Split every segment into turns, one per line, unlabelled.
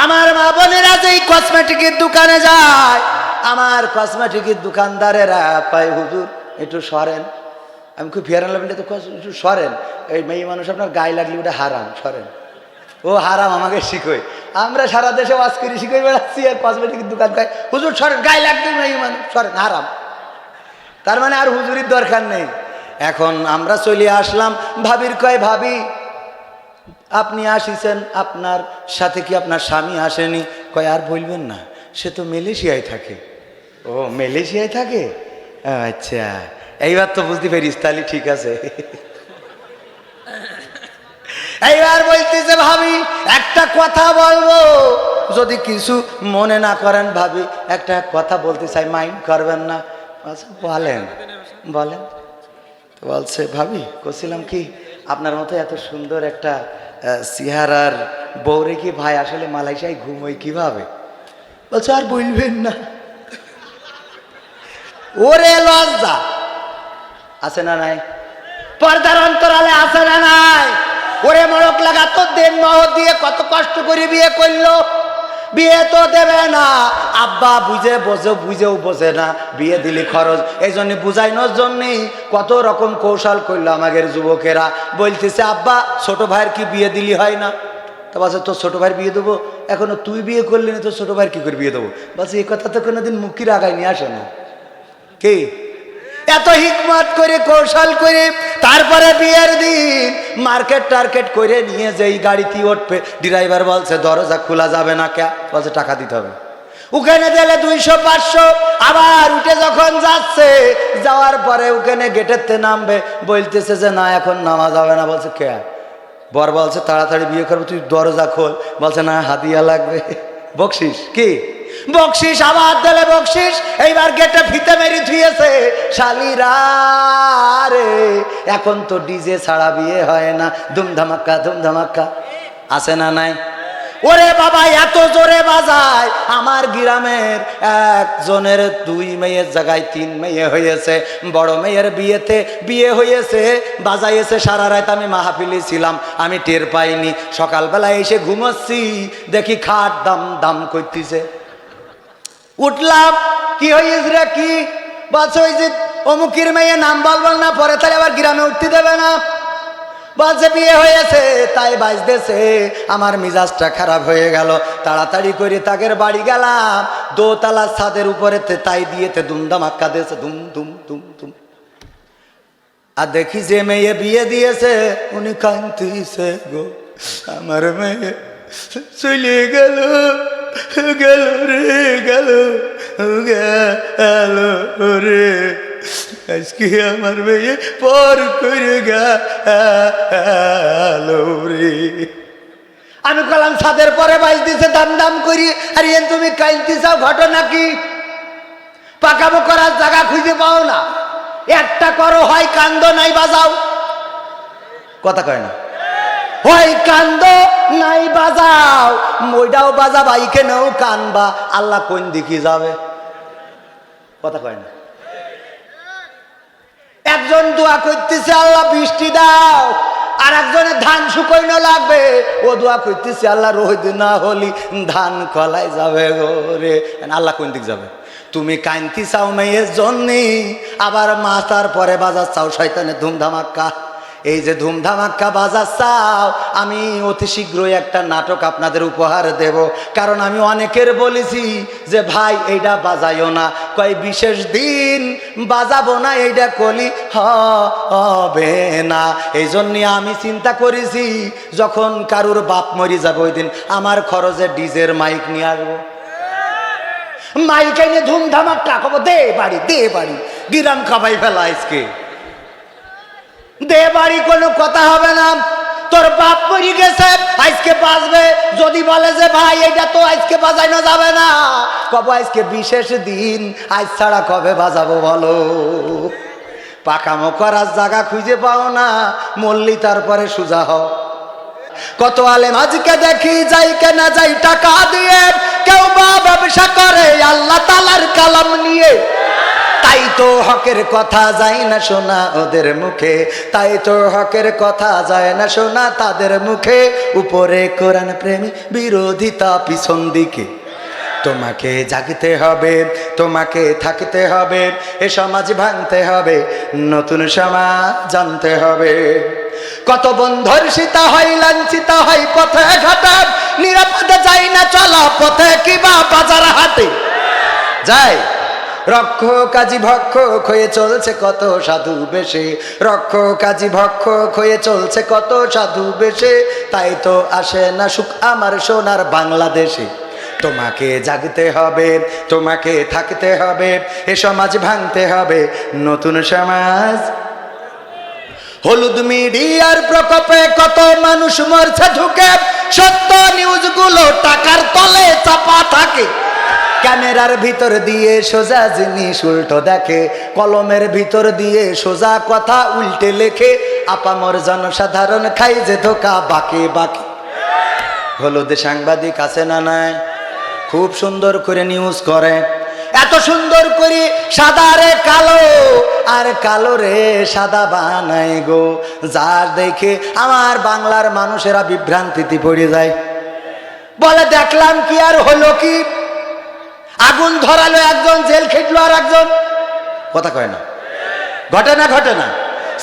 আমার মা বোনেরা যেই কসমেটিকের দোকানে যায়, আমার কসমেটিকের দোকানদারেরা কয় হুজুর একটু সরেন। আমি খুব ফেয়ার লাগলে তো একটু সরেন, এই মেয়ে মানুষ আপনার গায়ে লাগলে ওটা হারাম, সরেন। ও হারাম আমাকে শিখোয়, আমরা সারা দেশে ওয়াজ করে শিখে বেড়াচ্ছি, আর কসমেটিকের দোকান কয় হুজুর সরেন, গায়ে লাগলে মেয়ে মানুষ সরেন, হারাম। তার মানে আর হুজুরির দরকার নেই। এখন আমরা চলে আসলাম, ভাবির কয় ভাবি আপনি আসিছেন, আপনার সাথে কি আপনার স্বামী আসেনি? কয় আর বলবেন না, সে তো মালয়েশিয়ায় থাকে। ও মালয়েশিয়ায় থাকে, আচ্ছা এইবার তো বুঝতে পারিস, তাহলে ঠিক আছে। এইবার বলতেছে ভাবি একটা কথা বলবো, যদি কিছু মনে না করেন ভাবি, একটা কথা বলতে চাই, মাইন্ড করবেন না? বলেন বলেন। বলছে ভাবি করছিলাম কি, আপনার মতো এত সুন্দর একটা চেহারার বউরে কি ভাই আসলে মালয়েশিয়ায় ঘুমোই কিভাবে? বলছে আর বলবেন না। ওরে লজ্জা আছে না নাই? পর্দার অন্তরালে আছে না নাই? ওরে মরক লাগা তো দেন মহ দিয়ে কত কষ্ট করে বিয়ে করলো, বিয়ে তো দেবে না। আব্বা বুঝেও বোঝে না, বিয়ে দিলি খরচ, এই জন্য বুঝাইনোর জন্যই কত রকম কৌশল করলো আমাদের যুবকেরা। বলতেছে আব্বা ছোট ভাইয়ের কি বিয়ে দিলি হয় না? তা বলছে তোর ছোট ভাইয়ের বিয়ে দেবো, এখনো তুই বিয়ে করলি না, তোর ছোট ভাইয়ের কি করে বিয়ে দেবো? বলছে এই কথা তো কোনোদিন মুখির আগায় নিয়ে আসে না। কি এত হিকমত করে কৌশল করে তারপরে বিয়ের দিন মার্কেট টার্কেট করে নিয়ে যেই গাড়িতে উঠবে, ড্রাইভার বলছে দরজা খোলা যাবে না, কে? বলছে টাকা দিতে হবে। ওখানে দিলে 200-500, আবার উঠে যখন যাচ্ছে, যাওয়ার পরে ওখানে গেটেরতে নামবে, বলতেছে যে না এখন নামা যাবে না। বলছে কে? বর বলছে তাড়াতাড়ি বিয়ে করবো, তুই দরজা খোল। বলছে না হাদিয়া লাগবে, বকশিস। কি বকশিস? আবার দিলে বকশিস। এইবার গেটে ফিতে মেরি ধুয়েছে, শালিরা রে এখন তো ডিজে ছাড়া বিয়ে হয় না, ধুমধামাক্কা ধুমধামাক্কা আছে না নাই? ওরে বাবা এত জোরে বাজায়, আমার গ্রামের একজনের 2 মেয়ের জায়গায় 3 মেয়ে হয়েছে। বড় মেয়ের বিয়েতে বিয়ে হয়েছে, বাজাইয়েছে সারা রাত, আমি মাহফিলে ছিলাম, আমি টের পাইনি। সকালবেলা এসে ঘুমোচ্ছি, দেখি খাট দাম দাম করতেছে। উঠলাম, কি হয়েছে রে? কি বলছে? ওই যে অমুকের মেয়ে, নাম বলবো না, পরে তাহলে আবার গ্রামে উঠতে দেবে না। বলছে বিয়ে হয়েছে তাই বাজতেছে। আমার মিজাজটা খারাপ হয়ে গেল, তাড়াতাড়ি করে তাদের বাড়ি গেলাম, দোতলা ছাদের উপরে তাই দিয়েতে ধুমধামাক্কা দিয়েছে, ধুম ধুম ধুম ধুম। আর দেখি যে মেয়ে বিয়ে দিয়েছে উনি কাঁদতেছে, গো আমার মেয়ে চলে গেল, গেল রে গেল, গেল রে, আজকে আমার মেয়ে পর করে গেল রে। আমি কলাম ছাদের পরে বাজ দিছে দাম দাম করি, আর তুমি কাইতে চাও, ঘটনা কি? পাকামো করার জায়গা খুঁজে পাও না, একটা করো, হয় কান্দ নাই বাজাও। কথা কয় না, হয় কান্দ নাই বাজাও, ওইটাও বাজাবা এখানেও কানবা, আল্লাহ কোন দিকে যাবে? কথা কয় না। একজন দোয়া করতেছে আল্লাহ বৃষ্টি দাও, আর একজনের ধান শুকোইনো লাগবে, ও দোয়া করতেছে আল্লাহ রোদ না হলি ধান কলাই যাবে গো রে। আল্লাহ কোন দিক যাবে? তুমি কান্তি চাও মেয়ের জন্যে, আবার মাথার পরে বাজার চাও শয়তানের ধুমধামাক্কা। এই যে ধুমধামাক্কা বাজার চাও, আমি অতি শীঘ্রই একটা নাটক আপনাদের উপহার দেব। কারণ আমি অনেকের বলেছি যে ভাই এইটা বাজাইও না, কয় বিশেষ দিন বাজাবো না, এইটা কলি হবে না। এই জন্যে আমি চিন্তা করেছি যখন কারুর বাপ মরি যাবে ওই দিন আমার খরচে ডিজের মাইক নিয়ে আসবো। মাইক এনে ধুমধামাক্কা খাবো, দে বাড়ি দে বাড়ি, গিরাম খাবাই ফেলা আজকে দে বাড়ি, কোনো কথা হবে না। তোর বাপ মরি গেছে আজকে বাজবে, যদি বলে যে ভাই এটা তো আজকে বাজানো যাবে না, কবে আজকে বিশেষ দিন, আজ ছাড়া কবে বাজাবো বলো? পাকামো করার জায়গা খুঁজে পাও না, মল্লি তারপরে সুজা হও। কত আলেম আজকে দেখি যাই কেনা যাই টাকা দিয়ে, কেউ বা ব্যবসা করে আল্লাহ তাআলার কালাম নিয়ে, তাই তো হকের কথা যায় না শোনা ওদের মুখে, তাই তো হকের কথা যায় না শোনা তাদের মুখে। উপরে কোরআন প্রেমী, বিরোধিতা পিছন দিকে। তোমাকে জাগতে হবে, তোমাকে থাকতে হবে, এ সমাজ ভাঙতে হবে, নতুন সমাজ জানতে হবে। কত বন্ধর্ষিতা হয়, লাঞ্ছিতা হয় পথে ঘাটে, নিরাপদে যাই না চলা পথে কিবা বাজার হাটে যায়। রক্ষক কাজী ভক্ষক হয়ে চলছে কত সাধু বেশে, রক্ষক কাজী ভক্ষক হয়ে চলছে কত সাধু বেশে। তাই তো আসে না সুখ আমার সোনার বাংলাদেশে। তোমাকে জাগতে হবে, তোমাকে থাকতে হবে, এ সমাজ ভাঙতে হবে, নতুন সমাজ। হলুদ মিডিয়ার প্রকোপে কত মানুষ মরছে ঢুকে, সত্য নিউজগুলো টাকার তলে চাপা থাকে। ক্যামেরার ভিতর দিয়ে সোজা জিনিস উল্টো দেখে, কলমের ভিতর দিয়ে সোজা কথা উল্টে লেখে। আপামর জনসাধারণ খাই যে ধোকা বাকে বাকে। হলুদ সাংবাদিক আছে না নাই? খুব সুন্দর করে নিউজ করে, এত সুন্দর করে সাদা রে কালো আর কালো রে সাদা বানাই গো, যার দেখে আমার বাংলার মানুষেরা বিভ্রান্তিতে পড়ে যায়। বলে দেখলাম কি আর হলো কি, আগুন ধরালো একজন, জেল খেটলো আর একজন। কথা কয় না, ঘটে না ঘটে না?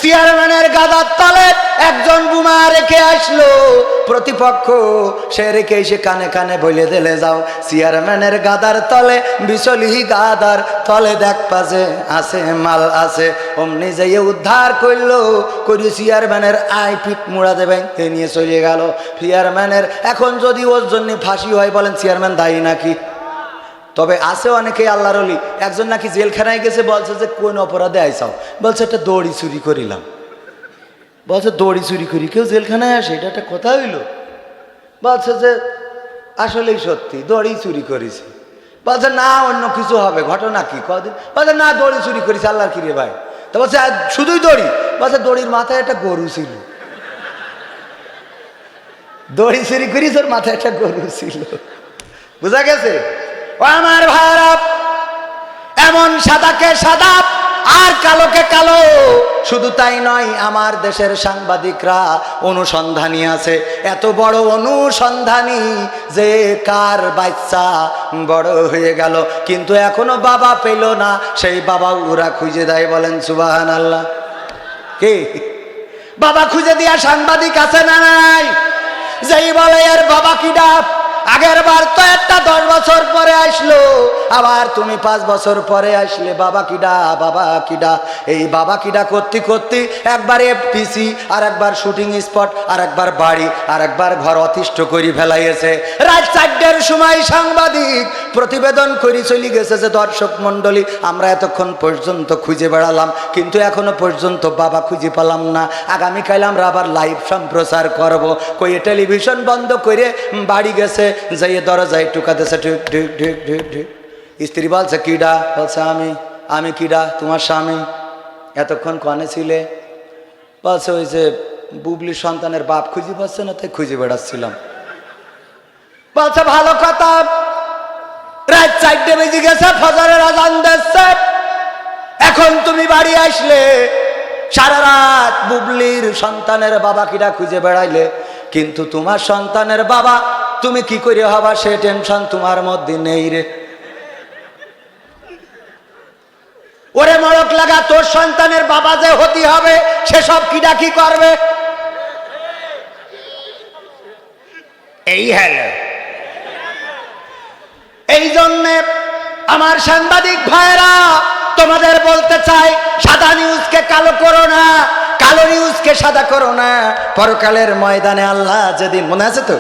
চেয়ারম্যানের গাদার তলে একজন বোমা রেখে আসলো প্রতিপক্ষ, সে রেখে এসে কানে কানে বলে দিলে যাও, চেয়ারম্যানের গাদার তলে বিচলিহি গাদার তলে দেখ পাজে আছে মাল আছে। অমনি যাইয়ে উদ্ধার করলো, করি চেয়ারম্যানের আই পিট মুড়া দেবেন, এ নিয়ে চলে গেল চেয়ারম্যানের। এখন যদি ওর জন্য ফাঁসি হয় বলেন চেয়ারম্যান দায়ী নাকি? তবে আছে অনেকে আল্লাহর ওলি, একজন নাকি জেলখানায় গেছে, বলছে যে কোন অপরাধে আইসাও, বলছে একটা দড়ি চুরি করিলাম। বলছে দড়ি চুরি করি কেউ জেলখানায় আসে, এটা একটা কথা হইল? বলছে যে আসলেই সত্যি দড়ি চুরি করেছি। বলছে না অন্য কিছু হবে, ঘটনা কি কদিন? বলছে না দড়ি চুরি করেছি। আল্লাহর কি রে ভাই? তো বলছে শুধুই দড়ি? বলছে দড়ির মাথায় একটা গরু ছিল। দড়ি চুরি করিস, ওর মাথায় একটা গরু ছিল। বুঝা গেছে? ও আমার ভাইরা, এমন সাদাকে সাদা আর কালোকে কালো। শুধু তাই নয়, আমার দেশের সাংবাদিকরা অনুসন্ধানী আছে, এত বড় অনুসন্ধানী যে কার বাচ্চা বড় হয়ে গেল কিন্তু এখনো বাবা পেল না, সেই বাবা ওরা খুঁজে দেয়। বলেন সুবহানাল্লাহ। কি বাবা খুঁজে দিয়া সাংবাদিক আছে না নাই? যেই বলে এর বাবা কি ডাক, আগের বার তো একটা 10 বছর পরে আসলো, আবার তুমি 5 বছর পরে আসলে বাবা কিডা বাবা কিডা। এই বাবা কিডা করতে করতে একবার এফটিসি, আর একবার শুটিং স্পট, আর একবার বাড়ি, আর একবার ঘর অতিষ্ঠ করে ফেলাইয়েছে। রাত 4টার সময় সাংবাদিক প্রতিবেদন করে চলে গেছে যে দর্শক মন্ডলী, আমরা এতক্ষণ পর্যন্ত খুঁজে বেড়ালাম কিন্তু এখনো পর্যন্ত বাবা খুঁজে পেলাম না। আগামীকাল আমরা আবার লাইভ সম্প্রচার করব। কই টেলিভিশন বন্ধ করে বাড়ি গেছে, যাইয়ে দরজায় টুকাতেছে ঢুক ঢুক ঢুক ঢুক ঢুক। স্ত্রী বলছে কিডা? বলছে আমি। আমি কিডা? তোমার স্বামী। এতক্ষণ কনে ছিলে? বলছে ওই যে বুবলির সন্তানের বাপ খুঁজে পাচ্ছে না, তাই খুঁজে বেড়াচ্ছিলাম। বলছে ভালো কথা। রাত 4টে বেজে গেছে, ফজরের আজান দিচ্ছে, এখন তুমি বাড়ি আসলে, সারা রাত বুবলির সন্তানের বাবা কিডা খুঁজে বেড়াইলে, কিন্তু তোমার সন্তানের বাবা তুমি কি করে হবা সে টেনশন তোমার মধ্যে নেই রে। ওরে মরক লাগা, তোর সন্তানের বাবা যে হতে হবে সেসব কিডা কি করবে? এই হ্যালো, এই জন্যে আমার সাংবাদিক ভাইরা তোমাদের বলতে চাই, সাদা নিউজকে কালো করো না, কালো নিউজকে সাদা করো না। পরকালের ময়দানে আল্লাহ যেদিন, মনে আছে তো,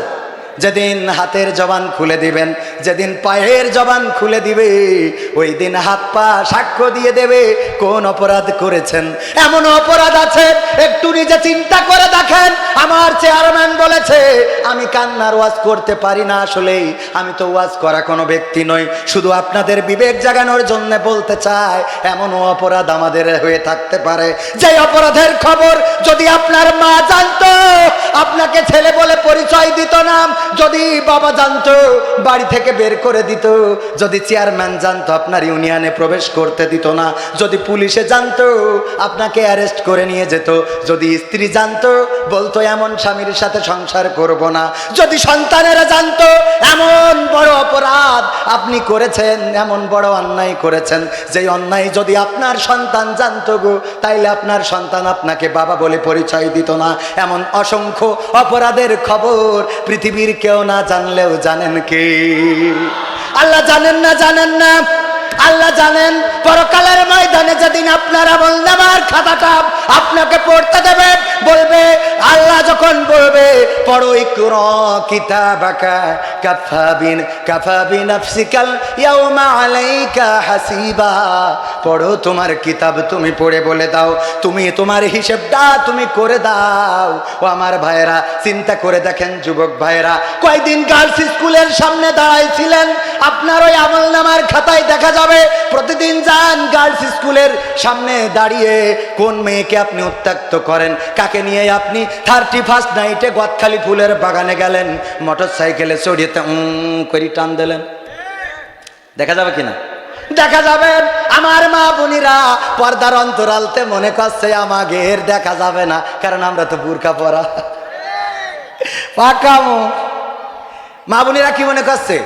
যেদিন হাতের জবান খুলে দিবেন, যেদিন পায়ের জবান খুলে দিবে, ওই দিন হাত পা সাক্ষ্য দিয়ে দেবে কোন অপরাধ করেছেন। এমন অপরাধ আছে একটু নিজে চিন্তা করে দেখেন। আমার চেয়ারম্যান বলেছে আমি কান্নার ওয়াজ করতে পারি না, আসলেই আমি তো ওয়াজ করা কোনো ব্যক্তি নই, শুধু আপনাদের বিবেক জাগানোর জন্য বলতে চাই এমনও অপরাধ আমাদের হয়ে থাকতে পারে যে অপরাধের খবর যদি আপনার মা জানতো, আপনাকে ছেলে বলে পরিচয় দিত না, যদি বাবা জানতো বাড়ি থেকে বের করে দিত, যদি চেয়ারম্যান জানতো আপনার ইউনিয়নে প্রবেশ করতে দিত না, যদি পুলিশে জানতো আপনাকে অ্যারেস্ট করে নিয়ে যেত, যদি স্ত্রী জানতো বলতো এমন স্বামীর সাথে সংসার করব না, যদি সন্তানেরা জানতো এমন বড় অপরাধ আপনি করেছেন, এমন বড় অন্যায় করেছেন, যেই অন্যায় যদি আপনার সন্তান জানতো গো, তাইলে আপনার সন্তান আপনাকে বাবা বলে পরিচয় দিত না। এমন অসংখ্য অপরাধের খবর পৃথিবীর কেউ না জানলেও জানেন কে? আল্লাহ জানেন না? জানেন না? আল্লাহ জানেন। পরকালের ময়দানে যেদিন আপনার আমলনামার খাতাটা আপনাকে পড়তে দেবে, বলবে আল্লাহ যখন বলবে পড়ো ইকরা কিতাবাকা কাফা বিনাফসিকাল ইয়াউমা আলাইকা হাসিবা, পড়ো তোমার কিতাব, তুমি পড়ে বলে দাও, তুমি তোমার হিসেবটা তুমি করে দাও। ও আমার ভাইয়েরা, চিন্তা করে দেখেন যুবক ভাইয়েরা, কয়দিন গার্লস স্কুলের সামনে দাঁড়াইছিলেন, আপনার ওই আমলনামার খাতায় দেখা যাবে। প্রতিদিন যান গার্লস স্কুলের সামনে দাঁড়িয়ে কোন মেয়েকে আপনি উত্ত্যক্ত করেন, কাকে নিয়ে আপনি 31st নাইটে গদখালি ফুলের বাগানে গেলেন, মোটর সাইকেলে চড়িয়ে করে টান দিলেন, দেখা যাবে কিনা? দেখা যাবে। আমার মা বোনেরা পর্দার অন্তরালতে মনে করছে আমাদের দেখা যাবে না, কারণ আমরা তো বুরকা পরা পাকামো। মা বোনেরা কি মনে করছে?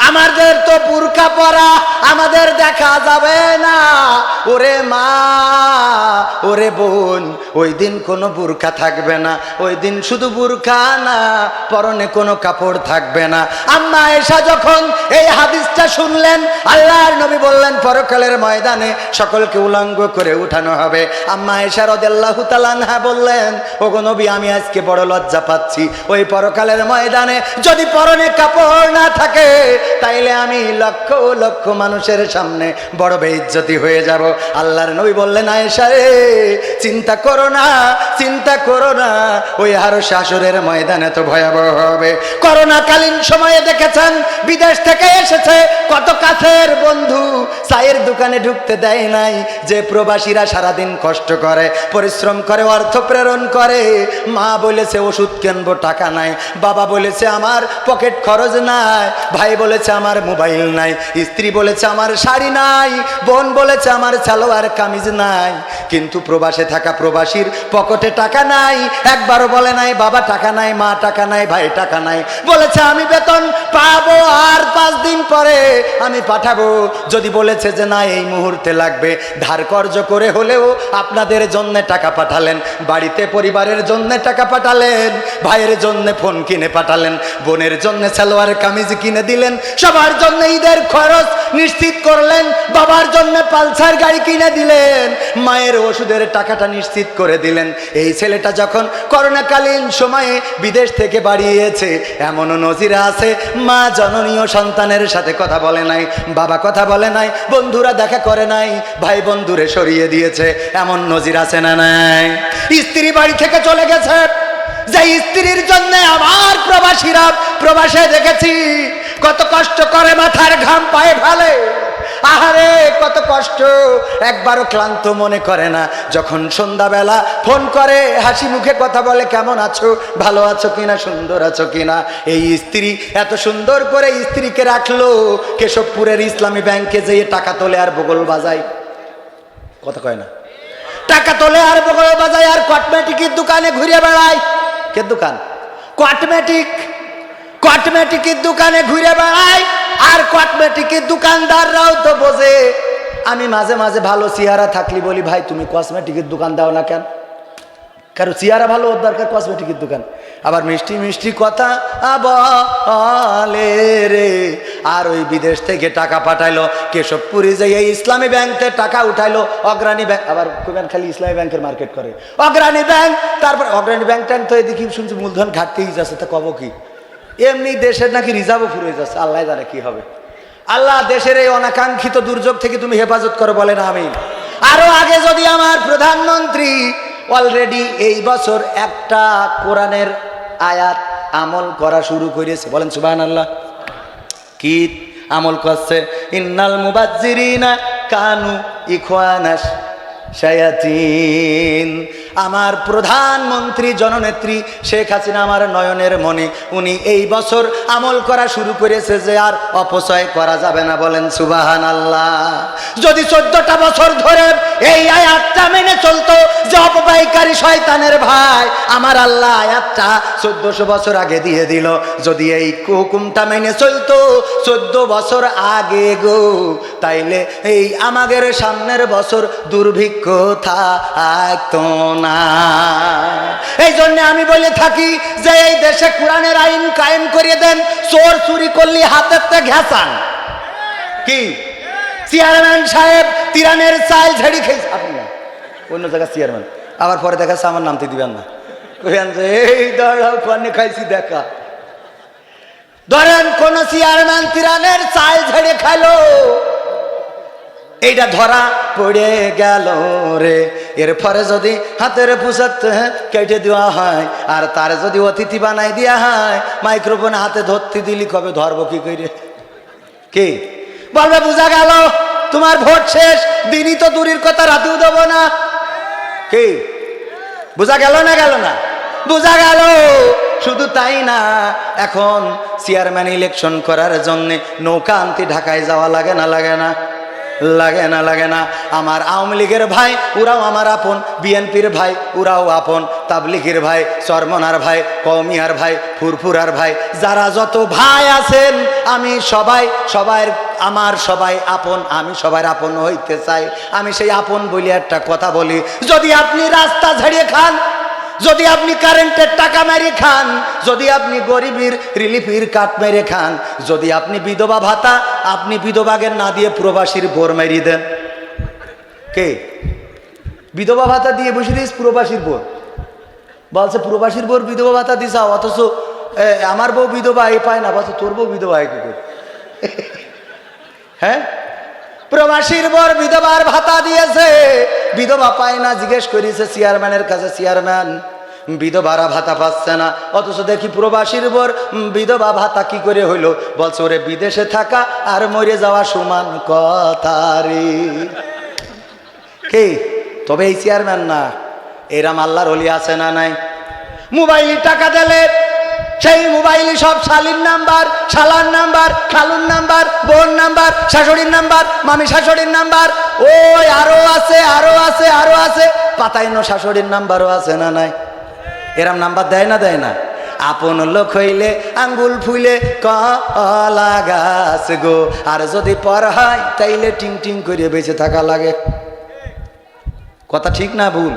আমাদের তো বুরকা পরা, আমাদের দেখা যাবে না। ওরে মা, ওরে বোন, ওই দিন কোনো বুরকা থাকবে না, ওই দিন শুধু বুরকা না, পরনে কোনো কাপড় থাকবে না। আম্মা আয়েশা যখন এই হাদিসটা শুনলেন, আল্লাহর নবী বললেন পরকালের ময়দানে সকলকে উলঙ্গ করে উঠানো হবে। আম্মা আয়েশা রাদিয়াল্লাহু তাআলা আনহা বললেন, ওগো নবী, আমি আজকে বড় লজ্জা পাচ্ছি, ওই পরকালের ময়দানে যদি পরনে কাপড় না থাকে তাইলে আমি লক্ষ লক্ষ মানুষের সামনে বড় বেইজ্জতি হয়ে যাব। আল্লাহর নবী বললেন, আয়েশা রে, চিন্তা করো না, চিন্তা করো না, ওই আরো শাশুড়ের ময়দানে তো ভয়াবহ হবে। করোনাকালীন সময়ে দেখেছেন বিদেশ থেকে এসেছে কত কাছের বন্ধু, চায়ের দোকানে ঢুকতে দেয় নাই, যে প্রবাসীরা সারাদিন কষ্ট করে, পরিশ্রম করে, অর্থ প্রেরণ করে। মা বলেছে ওষুধ কিনবো, টাকা নাই। বাবা বলেছে আমার পকেট খরচ নাই। ভাই বলেছে আমার মোবাইল নাই। স্ত্রী বলেছে আমার শাড়ি নাই। বোন বলেছে আমার সালোয়ার কামিজ নাই। কিন্তু প্রবাসে থাকা প্রবাসীর পকেটে টাকা নাই, একবারও বলে নাই বাবা টাকা নাই, মা টাকা নাই, ভাই টাকা নাই। বলেছে আমি বেতন পাবো আর 5 দিন পরে আমি পাঠাবো। যদি বলেছে যে না এই মুহূর্তে লাগবে, ধার কর্জ করে হলেও আপনাদের জন্য টাকা পাঠালেন, বাড়িতে পরিবারের জন্য টাকা পাঠালেন, ভাইয়ের জন্য ফোন কিনে পাঠালেন, বোনের জন্য সালোয়ার কামিজ কিনে দিলেন, সবার জন্য ঈদের খরচ নিশ্চিত করলেন, বাবার জন্য পালসার গাড়ি কিনে দিলেন, মায়ের ওষুধের টাকাটা নিশ্চিত করে দিলেন। এই ছেলেটা যখন করোনাকালীন সময়ে বিদেশ থেকে বাড়িয়েছে, এমনও নজিরা আছে মা জননীয় সন্তানের সাথে কথা বলে নাই, বাবা কথা বলে নাই, বন্ধুরা দেখা করে নাই, ভাই বন্ধুরে সরিয়ে দিয়েছে, এমন নজির আছে না নাই? স্ত্রী বাড়ি থেকে চলে গেছে, যে স্ত্রীর জন্য আমার প্রবাসীরা প্রবাসে দেখেছি কত কষ্ট করে, মাথার ঘাম পায়ে ফেলে, আহারে কত কষ্ট, একবারও ক্লান্ত মনে করে না। যখন সন্ধ্যাবেলা ফোন করে হাসি মুখে কথা বলে, কেমন আছো, ভালো আছো কিনা, সুন্দর আছো কিনা। এই স্ত্রী এত সুন্দর করে স্ত্রীকে রাখলো, কেশবপুরের ইসলামী ব্যাংকে যেয়ে টাকা তোলে আর বগল বাজায়, কথা কয় না, টাকা তোলে আর বগল বাজায়, আর কসমেটিকের দোকানে ঘুরে বেড়ায়। কে দোকান? কসমেটিকের দোকানে ঘুরে বেড়ায়। আর কসমেটিকের দোকানদাররাও তো বোঝে। আমি মাঝে মাঝে ভালো চেহারা থাকলি বলি, ভাই তুমি কসমেটিকের দোকান দাও না কেন? কারো চেহারা ভালো, ওর দরকার কসমেটিকের দোকান। আবার মিষ্টি মিষ্টি কথা বলে রে। আর ওই বিদেশ থেকে টাকা পাঠাইলো, কেশবপুরে যে এই ইসলামী ব্যাংকে টাকা উঠাইলো, অগ্রণী ব্যাংক, আবার কোবেন খালি ইসলামী ব্যাংকের মার্কেট করে, অগ্রণী ব্যাংক। তারপর অগ্রণী ব্যাংকটা তো এদিকে শুনছি মূলধন ঘাটতেই যাচ্ছে, তা কব কি, এমনি দেশের নাকি রিজার্ভও ফুরে যাচ্ছে, আল্লাহ জানে কি হবে। আল্লাহ দেশের এই অনাকাঙ্ক্ষিত দুর্যোগ থেকে তুমি হেফাজত করো, বলেন আমিন। আরো আগে যদি আমার প্রধানমন্ত্রী অলরেডি এই বছর একটা কোরআনের আয়াত আমল করা শুরু করেছে, বলেন সুবহানাল্লাহ। কি আমল করছে? ইন্নাল মুবাজ্জিরিনা কানু ইখওয়ানাশ শায়াতিন। আমার প্রধানমন্ত্রী জননেত্রী শেখ হাসিনা আমার নয়নের মণি, উনি এই বছর আমল করা শুরু করেছে যে আর অপচয় করা যাবে না। বলেন সুবহানাল্লাহ। যদি 14টা বছর ধরে এই আয়াতটা মেনে চলতো যে অপব্যয়কারী শয়তানের ভাই, আমার আল্লাহ আয়াতটা 1400 বছর আগে দিয়ে দিল। যদি এই হুকুমটা মেনে চলতো 14 বছর আগে গো, তাইলে এই আমাদের সামনের বছর দুর্ভিক্ষ থাকতো না। এই জন্য আমি বলে থাকি যে এই দেশে কোরআনের আইন কায়েম করিয়ে দেন। চোর চুরি করলে হাতেতে ঘেঁচান। কি চেয়ারম্যান সাহেব তিরানের চাল ঝেড়ি খেয়েছে, আপনি না অন্য জায়গায় চেয়ারম্যান, আবার পরে দেখাচ্ছে আমার নামতে দিবেন না, কইবেন যে এই দাঁড়াও কোনে খাইছি দেখা। ধরেন কোন চেয়ারম্যান তিরানের চাল ঝেড়ে খাইলো, এইটা ধরা পড়ে গেল রে, এরপরে যদি হাতের পুষাতে কেটে দেওয়া হয় আর তার যদি অতিথি বানাই দেওয়া হয়, মাইক্রোফোনে হাতে ধরতে দিলি কবে ধরবো কি করে? কি বলবে? বোঝা গেল তোমার ভোট শেষ, দিনই তো দূরের কথা, রাতেও দেবো না। কি বোঝা গেল না? গেল না? বোঝা গেল। শুধু তাই না, এখন চেয়ারম্যান ইলেকশন করার জন্য নৌকা আনতে ঢাকায় যাওয়া লাগে না? লাগে না? লাগে না? লাগে না? আমার আওয়ামী লীগের ভাই ওরাও আমার আপন, বিএনপির ভাই ওরাও আপন, তাবলিগের ভাই, চরমনার ভাই, কওমিয়ার ভাই, ফুরফুরার ভাই, যারা যত ভাই আছেন আমি সবাই আমার সবাই আপন, আমি সবার আপন হইতে চাই। আমি সেই আপন বলি একটা কথা বলি, যদি আপনি রাস্তা ঝাড়িয়ে খান, যদি আপনি কারেন্টের টাকা মেরে খান, যদি আপনি গরিবের রিলিফের কাট মেরে খান, যদি আপনি বিধবা ভাতা আপনি বিধবাকে না দিয়ে প্রবাসীর বোর মেরিয়ে দেন, কে বিধবা ভাতা দিয়ে বসে দিস প্রবাসীর বোর, বলছে প্রবাসীর বোর বিধবা ভাতা দিস, অথচ আমার বউ বিধবা এ পায় না, বলছে তোর বউ বিধবা কি করে? হ্যাঁ, প্রবাসীর বোর বিধবার ভাতা দিয়েছে, বিধবা পায় না। জিজ্ঞেস করেছে চেয়ারম্যানের কাছে, চেয়ারম্যান বিধবারা ভাতা পাচ্ছে না, অথচ দেখি প্রবাসীর বোর বিধবা ভাতা কি করে হইলো? বলছে ওরে বিদেশে থাকা আর মরে যাওয়া সমান কথা রে। কে? তবে এই চেয়ারম্যান না, এরাম আল্লাহর ওলি আছে না নাই? মোবাইলে টাকা দিলে সেই মোবাইলে সব শালির নাম্বার, শালার নাম্বার, খালুর নাম্বার, বোন নাম্বার, শাশুড়ির নাম্বার, মামি শাশুড়ির নাম্বার, ওই আরো আছে আরো আছে আরো আছে, পাতাইনো শাশুড়ির নাম্বারও আছে না নাই? এরম নাম্বার দেয় না? দেয় না? আপন লোক হইলে আঙ্গুল ফুলে কলা গাছ গো, আর যদি পর হয় তাইলে টিং টিং করে বেঁচে থাকা লাগে। কথা ঠিক না ভুল?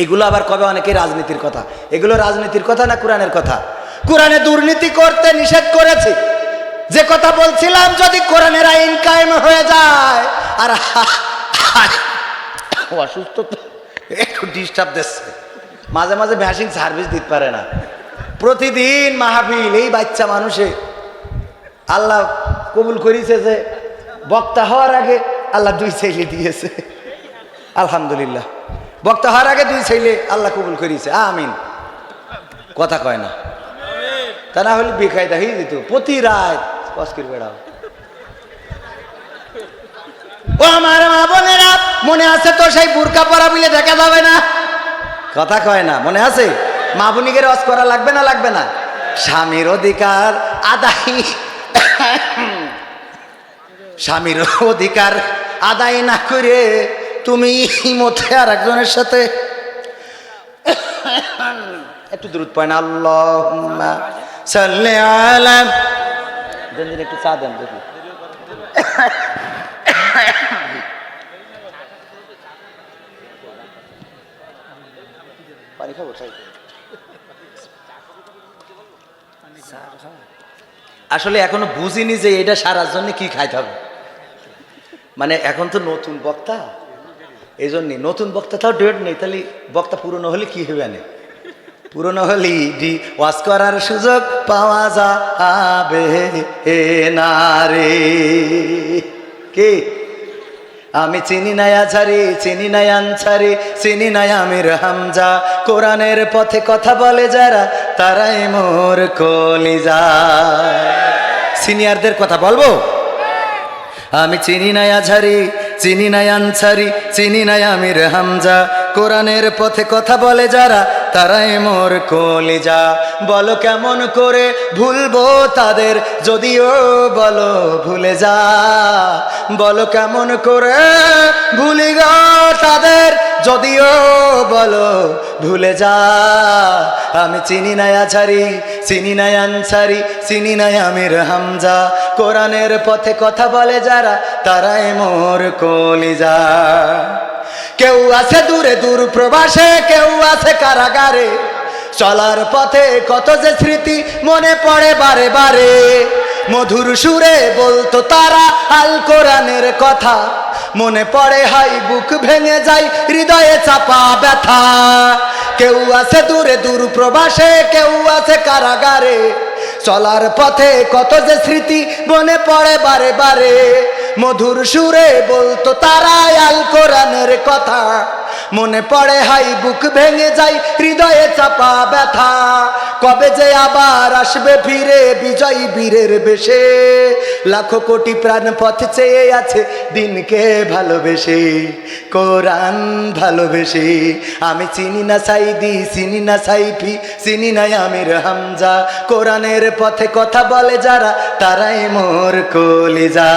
এগুলো আবার কবে অনেকে রাজনীতির কথা, এগুলো রাজনীতির কথা না কোরআনের কথা? কোরআনে দুর্নীতি করতে নিষেধ করেছে। যে কথা বলছিলাম, যদি কোরআনের আইন কায়েম হয়ে যায়, আর অসুস্থ তো একটু ডিস্টার্ব দিচ্ছে, মাঝে মাঝে ভ্যাসিং সার্ভিস দিতে পারে না, প্রতিদিন মাহফিল, এই বাচ্চা মানুষে আল্লাহ কবুল করেছে যে বক্তা হওয়ার আগে আল্লাহ 2 ছেলে দিয়েছে, আলহামদুলিল্লাহ। বক্তা হওয়ার আগে 2 ছেলে আল্লাহ কবুল করেছে, আমিন। কথা কয় না? তা না হলে বেকায়দা হয়ে যেত, প্রতি রাত কষ্টের বেড়াও। ও আমার মা বোনেরা, মনে আছে তো সেই বুরকা পরা বলে দেখা যাবে না? কথা কয় না? মনে আছে? মা বোনিকে রস করা লাগবে না? লাগবে না? স্বামীর অধিকার আদায়, স্বামীর অধিকার আদায় না করে তুমি মধ্যে আর একজনের সাথে একটু দূরত পড়ে না, আল্লাহুম্মা সাল্লি আলা, দেন একটু চা দেন দেখি। পানি খাবো? আসলে এখনো বুঝিনি যে এটা সারার জন্য কি খাইতে হবে। মানে এখন তো নতুন বক্তা, এই জন্যে নতুন বক্তা তাও ডেট নেই, তাহলে বক্তা পুরনো হলে কি হবে? না পুরনো হলে ওয়াজ করার সুযোগ পাওয়া যাবে না রে। কে? আমি চিনি নাই আছারি, চিনি নাই আনছারি, চিনি নাই আমির হামজা, কোরআনের পথে কথা বলে যারা তারাই মোর কলিজা। সিনিয়রদের কথা বলবো? আমি চিনি নাই আছারি, চিনি নাই আনছারি, চিনি নাই আমির হামজা, কোরআনের পথে কথা বলে যারা তারাই মোর কলিজা। বলো কেমন করে ভুলবো তাদের, যদিও বলো ভুলে যা। বলো কেমন করে ভুলি গো তাদের, যদিও বলো ভুলে যা। আমি চিনি না আছারি, চিনি না আনসারি, চিনি না আমির হামজা। কোরআনের পথে কথা বলে যারা তারাই মোর কলিজা। কেউ আছে দূরে দূর প্রবাসে, কেউ আছে কারাগারে। চলার পথে কত যে স্মৃতি মনে পড়ে বারে বারে। মধুর সুরে বলতো তারা আল কোরআনের কথা, মনে পড়ে হাই বুক ভেঙে যায় হৃদয়ে চাপা ব্যথা। কেউ আছে দূরে দূর প্রবাসে, কেউ আছে কারাগারে। চলার পথে কত যে স্মৃতি মনে পড়ে বারে বারে। মধুর সুরে বলতো তারা আল কোরআনের কথা, মনে পড়ে হাই বুক ভেঙে যায় হৃদয়ে চাপা ব্যথা। কবে যে আবার আসবে ফিরে বিজয়ী বীরের বেশে, লাখো কোটি প্রাণ পথ চেয়ে আছে দিনকে ভালোবেসে, কোরআন ভালোবেসে। আমি চিনি না সাইদি, চিনি না সাইফি, চিনি না আমির হামজা। কোরআনের পথে কথা বলে যারা তারাই মোর কলিজা।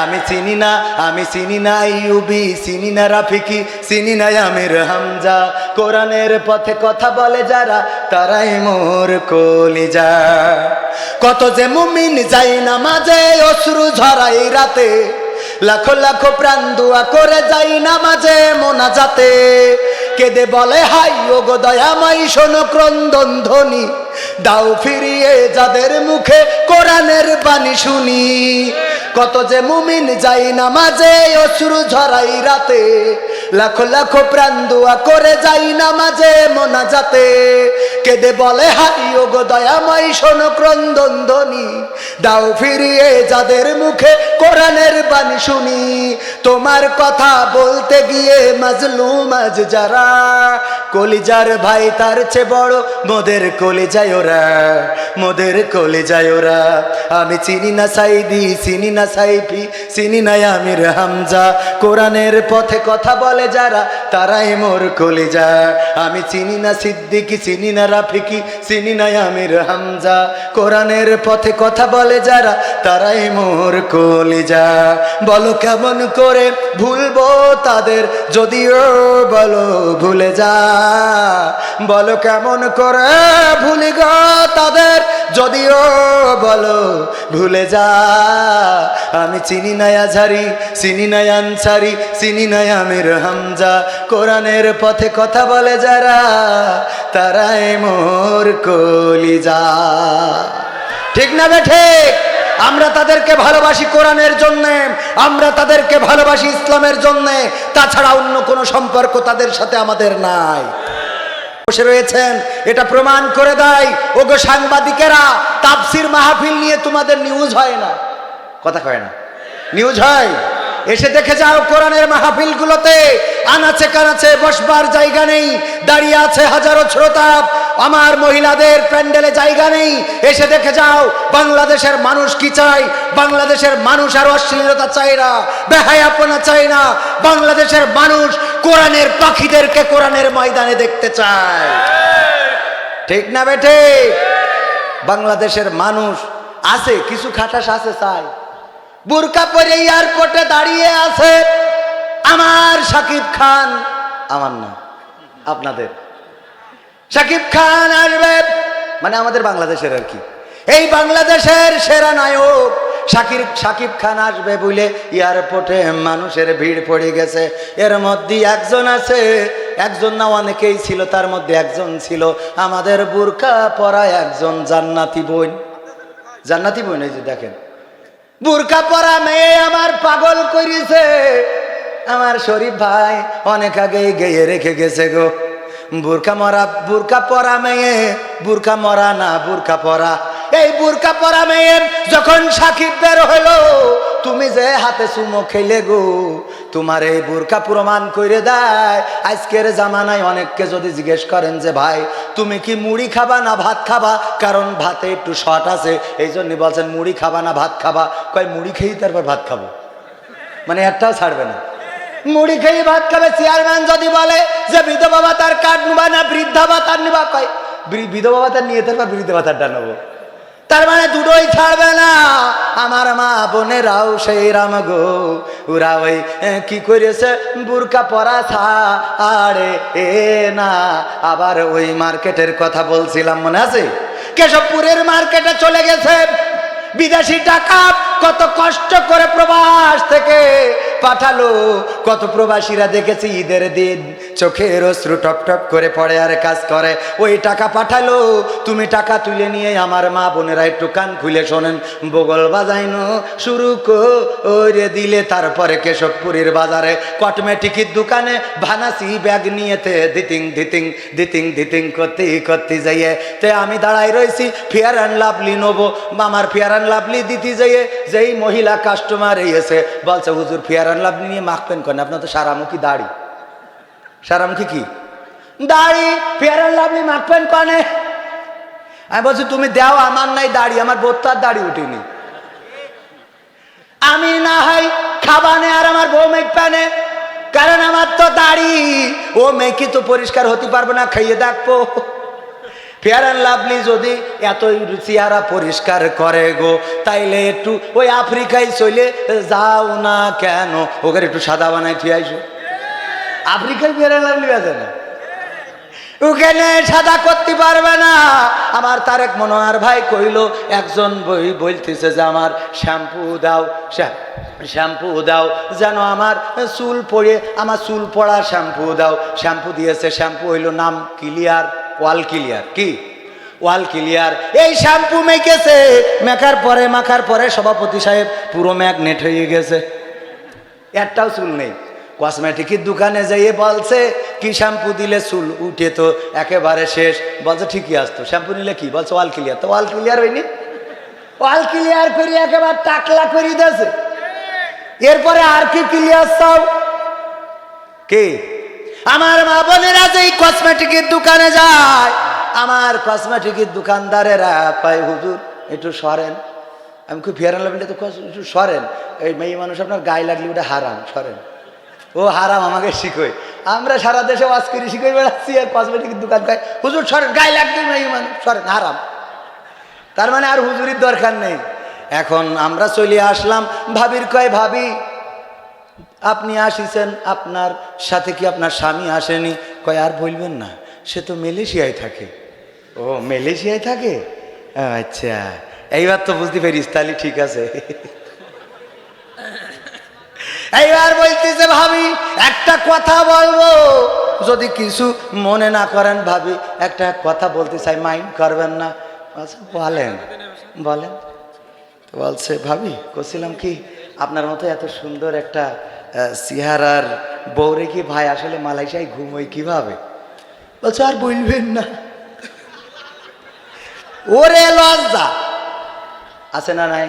আমি চিনি না, আমি চিনি না ইউবি, চিনি না রাফিকি, চিনি না আমির হামজা। কোরআনের পথে কথা বলে যারা তারাই মোর কলিজা। কত যে মুমিন যাই না মাঝে অশ্রু ঝরাই রাতে, লাখো লাখো প্রাণ দোয়া করে যাই না মাঝে মোনাজাতে। কেঁদে বলে হাই ও গো দয়াময় শোনো ক্রন্দন ধ্বনি, দাও ফিরিয়ে যাদের মুখে কোরআনের বাণী শুনি। কত যে মুমিন যাই না মাঝে অশ্রু ঝরাই রাতে, লাখো লাখো প্রাণ দোয়া করে যাই না মাঝে মোনাজাতে। কেঁদে বলে হাই ও গো দয়াময় শোনো ক্রন্দন ধ্বনি, দাও ফিরিয়ে যাদের মুখে কোরআনের বাণী শুনি। তোমার কথা বলতে গিয়ে মাজলুম আজ যারা, কলিজার ভাই তার চেয়ে বড় মোদের কলিজায় ওরা, মোদের কলিজায় ওরা। আমি চিনি না সাইদি, চিনি না সাইফি, চিনি না আমির হামজা। কোরআনের পথে কথা বলে যারা তারাই মোর কলিজা। আমি চিনি না সিদ্দিকি, চিনি না রাফিকি, চিনি না আমির হামজা। কোরআনের পথে কথা বলে যারা তারাই মোর কলিজা। বলো কেমন করে ভুলবো তাদের, যদিও বলো ভুলে যা। বলো কেমন করে ভুলি গো তাদের, যদিও বলো ভুলে যা। আমি চিনি না আঝারি, চিনি না আনসারি, চিনি না আমির হামজা। কোরআনের পথে কথা বলে যারা তারাই মোর কলিজা। ঠিক না বে ঠিক? আমরা তাদেরকে ভালোবাসি কোরআনের জন্যে, আমরা তাদেরকে ভালোবাসি ইসলামের জন্যে। তাছাড়া অন্য কোনো সম্পর্ক তাদের সাথে আমাদের নাই। বসে রয়েছেন, এটা প্রমাণ করে দেয়। ওগো সাংবাদিকেরা, তাফসির মাহফিল নিয়ে তোমাদের নিউজ হয় না? কথা কয় না? নিউজ হয়? এসে দেখে যাও কোরআনের মাহফিলগুলোতে আনাচে কানাচে বসবার জায়গা নেই, দাঁড়িয়ে আছে হাজারো শ্রোতা। আমার মহিলাদের প্যান্ডেলে জায়গা নেই। এসে দেখে যাও বাংলাদেশের মানুষ কি চায়। বাংলাদেশের মানুষ আর অশ্লীলতা চায় না, বেহায়াপনা চায় না। বাংলাদেশের মানুষ কোরআনের পাখিদেরকে কোরআনের ময়দানে দেখতে চায়। ঠিক না বেঠে? বাংলাদেশের মানুষ আছে, কিছু খাটাস আছে, চায়। বুরকা পরে এয়ারপোর্টে দাঁড়িয়ে আছে আমার শাকিব খান, আমার না আপনাদের, শাকিব খান আসবে, মানে আমাদের বাংলাদেশের আর কি, এই বাংলাদেশের সেরা নায়ক শাকিব খান আসবে বলে এয়ারপোর্টে মানুষের ভিড় পড়ে গেছে। এর মধ্যে একজন আছে, একজন না অনেকেই ছিল, তার মধ্যে একজন ছিল আমাদের বুরকা পরা একজন জান্নাতি বোন। জান্নাতি বোন, এই যে দেখেন বুরকা পরা মেয়ে আমার পাগল করেছে। আমার শরীফ ভাই অনেক আগেই গেয়ে রেখে গেছে গো। বুরকা পরা মেয়ে, বুরকা মরা না, বুরকা পরা। এই বুরকা পরা মেয়ে যখন সাকিব বের হলো, তুমি যে হাতে চুমো খেলে গো, তোমার এই বুরকা প্রমাণ করে দেয়। আজকের জামানায় অনেককে যদি জিজ্ঞেস করেন যে ভাই তুমি কি মুড়ি খাবা না ভাত খাবা, কারণ ভাতে একটু শর্ট আছে, এই জন্য বলছেন মুড়ি খাবা না ভাত খাবা, কয় মুড়ি খেয়েই তারপর ভাত খাবো, মানে একটাও ছাড়বে না। মুড়ি খেয়ে ভাত খাবে। চেয়ারম্যান যদি বলে যে বিধবা ভাতার কার্ড নিবা না বৃদ্ধা ভাতার নিবা, কয় বিধবা ভাতার নিয়ে থাকবা, বৃদ্ধা ভাতারটা নেবো। তার মানে দুটোই ছাড়বে না। আমার মা বোনেরাও সেই রাম গো, ওরা ওই কি করেছে, বুরকা পরা ছাড়ে না। আবার ওই মার্কেটের কথা বলছিলাম, মনে আছে? কেশবপুরের মার্কেটে চলে গেছে বিদেশি টাকা, কত কষ্ট করে প্রবাস থেকে পাঠালো। কত প্রবাসীরা দেখেছি ঈদের দিন চোখের অশ্রু টপ টপ করে পড়ে আর কাজ করে। ওই টাকা পাঠালো, তুমি টাকা তুলে নিয়ে আমার মা বোনেরা একটু কান খুলে শোনেন, বগল বাজাইনো শুরু করে দিলে। তারপরে কেশবপুরের বাজারে কসমেটিকের দোকানে ভানাসি ব্যাগ নিয়েতে দিতিং দিতিং দিতিং দিতিং করতে করতে যাইয়ে তে আমি দাঁড়াই রয়েছি, ফেয়ার অ্যান্ড লাভলি নেবো। আমার ফেয়ার অ্যান্ড লাভলি দিতে যাইয়ে যেই মহিলা কাস্টমার এসে বলছে, হুজুর ফেয়ার অ্যান্ড লাভলি নিয়ে মাখবেন কেন, আপনার তো সারামুখী দাড়ি। সারামুখী কি দাড়ি, ফেয়ার অ্যান্ড লাভলি মাখবেন কনে? আমি বলছি তুমি দাও, আমার নাই দাড়ি, আমার বোত্তার দাড়ি উঠিনি। আমি না হয় খাবানে আর আমার বউ মেঘপানে, কারণ আমার তো দাড়ি। ও মেঘি তো পরিষ্কার হতে পারবে না, খাইয়ে দেখবো। ফেয়ার অ্যান্ড লাভলি যদি এতই চেহারা পরিষ্কার করে গো, তাইলে একটু ওই আফ্রিকায় চলে যাও না কেন, ওকে একটু সাদা বানাই থুয়ে আইসো। আফ্রিকায় ফেয়ার অ্যান্ড লাভলি আছে না, ওখানে সাদা করতে পারবে না। আমার তারেক মনোয়ার ভাই কইল, একজন বলতেছে যে আমার শ্যাম্পু দাও, শ্যাম্পু দাও, যেন আমার চুল পড়ে, আমার চুল পড়া শ্যাম্পু দাও। শ্যাম্পু দিয়েছে, শ্যাম্পু হইল নাম ক্লিয়ার, ওয়াল ক্লিয়ার। কি ওয়াল ক্লিয়ার? এই শ্যাম্পু মেখেছে, মাখার পরে সভাপতি সাহেব পুরো ম্যাগনেট হয়ে গেছে, একটাও চুল নেই। কসমেটিকের দোকানে যাইয়ে বলছে, কি শ্যাম্পু দিলে চুল উঠে তো একেবারে শেষ। বলছে ঠিকই আসতো, শ্যাম্পু নিলে কি? বলছে ওয়াল ক্লিয়ার। তো ওয়াল ক্লিয়ার হয়নি, ওয়াল ক্লিয়ার করি একেবারে টাকলা করি দিয়েছে। এরপরে আর কি ক্লিয়ার চাও? কে? আমার মা বোনেরা যেই কসমেটিকের দোকানে যায়, আমার কসমেটিকের দোকানদারেরা কয়, হুজুর একটু সরেন। আমি খুব ফেয়ার অ্যান্ড লাভলি তো একটু সরেন, এই মেয়ে মানুষ আপনার গায়ে লাগলে ওটা হারাম, সরেন। ও হারাম আমাকে শিখোয়, আমরা সারা দেশে ওয়াজ করি শিখে বেড়াচ্ছি, আর কসমেটিকের দোকান কয় হুজুর সরেন, গায়ে লাগলে মেয়ে মানুষ সরেন, হারাম। তার মানে আর হুজুরির দরকার নেই। এখন আমরা চলে আসলাম, ভাবির কয়, ভাবি আপনি আসিছেন, আপনার সাথে কি আপনার স্বামী আসেনি? কয় আর বলবেন না, সে তো মালয়েশিয়ায় থাকে। ও মালয়েশিয়ায় থাকে, আচ্ছা এইবার তো বুঝতে পারিস, তাহলে ঠিক আছে। এইবার বলতেছে, ভাবি একটা কথা বলবো, যদি কিছু মনে না করেন ভাবি, একটা কথা বলতে চাই, মাইন্ড করবেন না। বলেন বলেন। বলছে, ভাবি করছিলাম কি, আপনার মতো এত সুন্দর একটা চেহারার বউরে কি ভাই আসলে মালয়েশিয়ায় ঘুমোই কিভাবে? বলছে আর বলবেন না। ওরে লজ্জা আছে না নাই?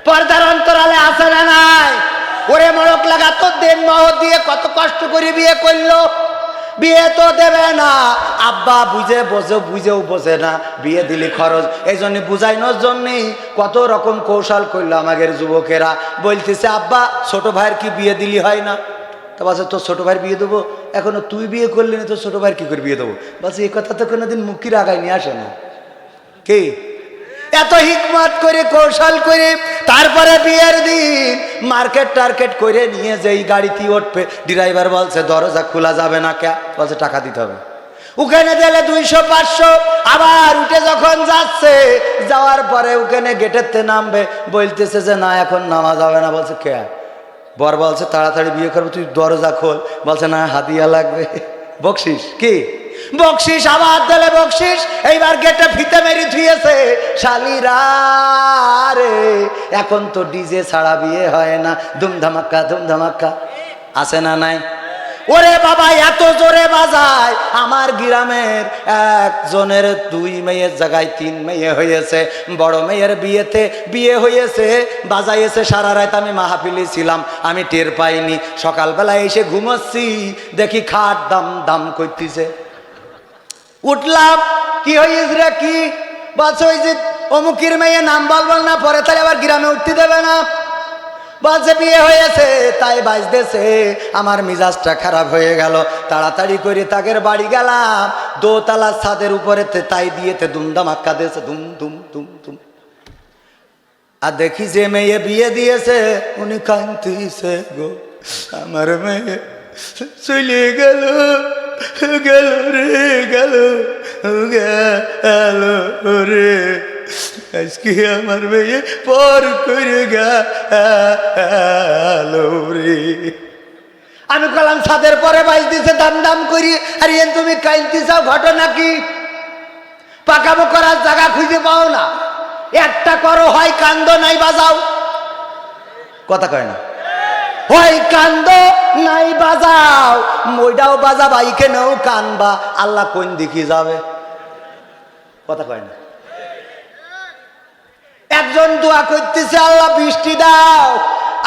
পর্দার অন্তরালে আছে না নাই? ওরে মরক লাগা, তো দেন মহৎ দিয়ে কত কষ্ট করে বিয়ে করলো, বিয়ে তো দেবে না। আব্বা বুঝেও বোঝে না, বিয়ে দিলি খরচ। এই জন্য বুঝাইনোর জন্যই কত রকম কৌশল করলো আমাদের যুবকেরা। বলতেছে, আব্বা ছোট ভাইয়ের কি বিয়ে দিলি হয় না? তো বলছে, তোর ছোট ভাইয়ের বিয়ে দেবো? এখনো তুই বিয়ে করলি না, তোর ছোট ভাইয়ের কি করে বিয়ে দেবো? বলছে, এই কথা তো কোনোদিন মুখির আগায় নিয়ে আসে না। কি এত হিকমত করে কৌশল করে তারপরে বিয়ের দিন মার্কেট করে নিয়ে যেই গাড়িতে উঠবে, ড্রাইভার বলছে দরজা খোলা যাবে না। কে? বলছে টাকা দিতে হবে। ওখানে দিলে 200-500। আবার উঠে যখন যাচ্ছে, যাওয়ার পরে ওখানে গেটের নামবে, বলতেছে যে না এখন নামা যাবে না। বলছে কে? বর বলছে তাড়াতাড়ি বিয়ে করবো, তুই দরজা খোল। বলছে না হাদিয়া লাগবে, বকশিস। কি বকশিস? আবার দিলে বকশিস। এইবার গেটে ফিতে মেরি থুয়েছে। শালিরা রে, এখন তো ডিজে ছাড়া বিয়ে হয় না, ধুমধামাক্কা ধুমধামাক্কা আছে না নাই? ওরে বাবা এত জোরে বাজায়, আমার গ্রামের একজনের 2 মেয়ের জায়গায় 3 মেয়ে হয়েছে। বড় মেয়ের বিয়ে হয়েছে, বাজাইয়েছে সারা রাত। আমি মাহফিলে ছিলাম, আমি টের পাইনি। সকালবেলা এসে ঘুমাচ্ছি, দেখি খাট দাম দাম করতেছে। উঠলাম, কি হয়েছে রে? কি বলছে? ওই যে অমুকের মেয়ে, নাম বলবো না, পরে তাহলে আবার গ্রামে উঠতে দেবে না। বাজে বিয়ে হয়েছে তাই বাজতেছে, আমার মিজাজটা খারাপ হয়ে গেল। তাড়াতাড়ি করে তাদের বাড়ি গেলাম, দোতলা ছাদের উপরে তাই দিয়েতে দুমদামাক্কা দিয়েছে, দুম দুম দুম দুম। আর দেখি যে মেয়ে বিয়ে দিয়েছে উনি কাঁদতেছে গো, আমার মেয়ে চলে গেল, গেল রে গেল, গেল রে, আজকে আমার মেয়ে পর করে গেল রে। আমি কলাম ছাদের পরে বাইজ দিছে দাম দাম করি, আর এন তুমি কাঁদতে চাও, ঘটনা কি? পাকামো করার জায়গা খুঁজে পাও না, একটা করো, হয় কান্দ নাই বাজাও, কথা কয় না, হয় কান্দ নাই বাজাও, মইটাও বাজাবা এখানেও কানবা, আল্লাহ কোন দিকে যাবে, কথা কয় না। একজন দোয়া করতেছে আল্লাহ বৃষ্টি দাও,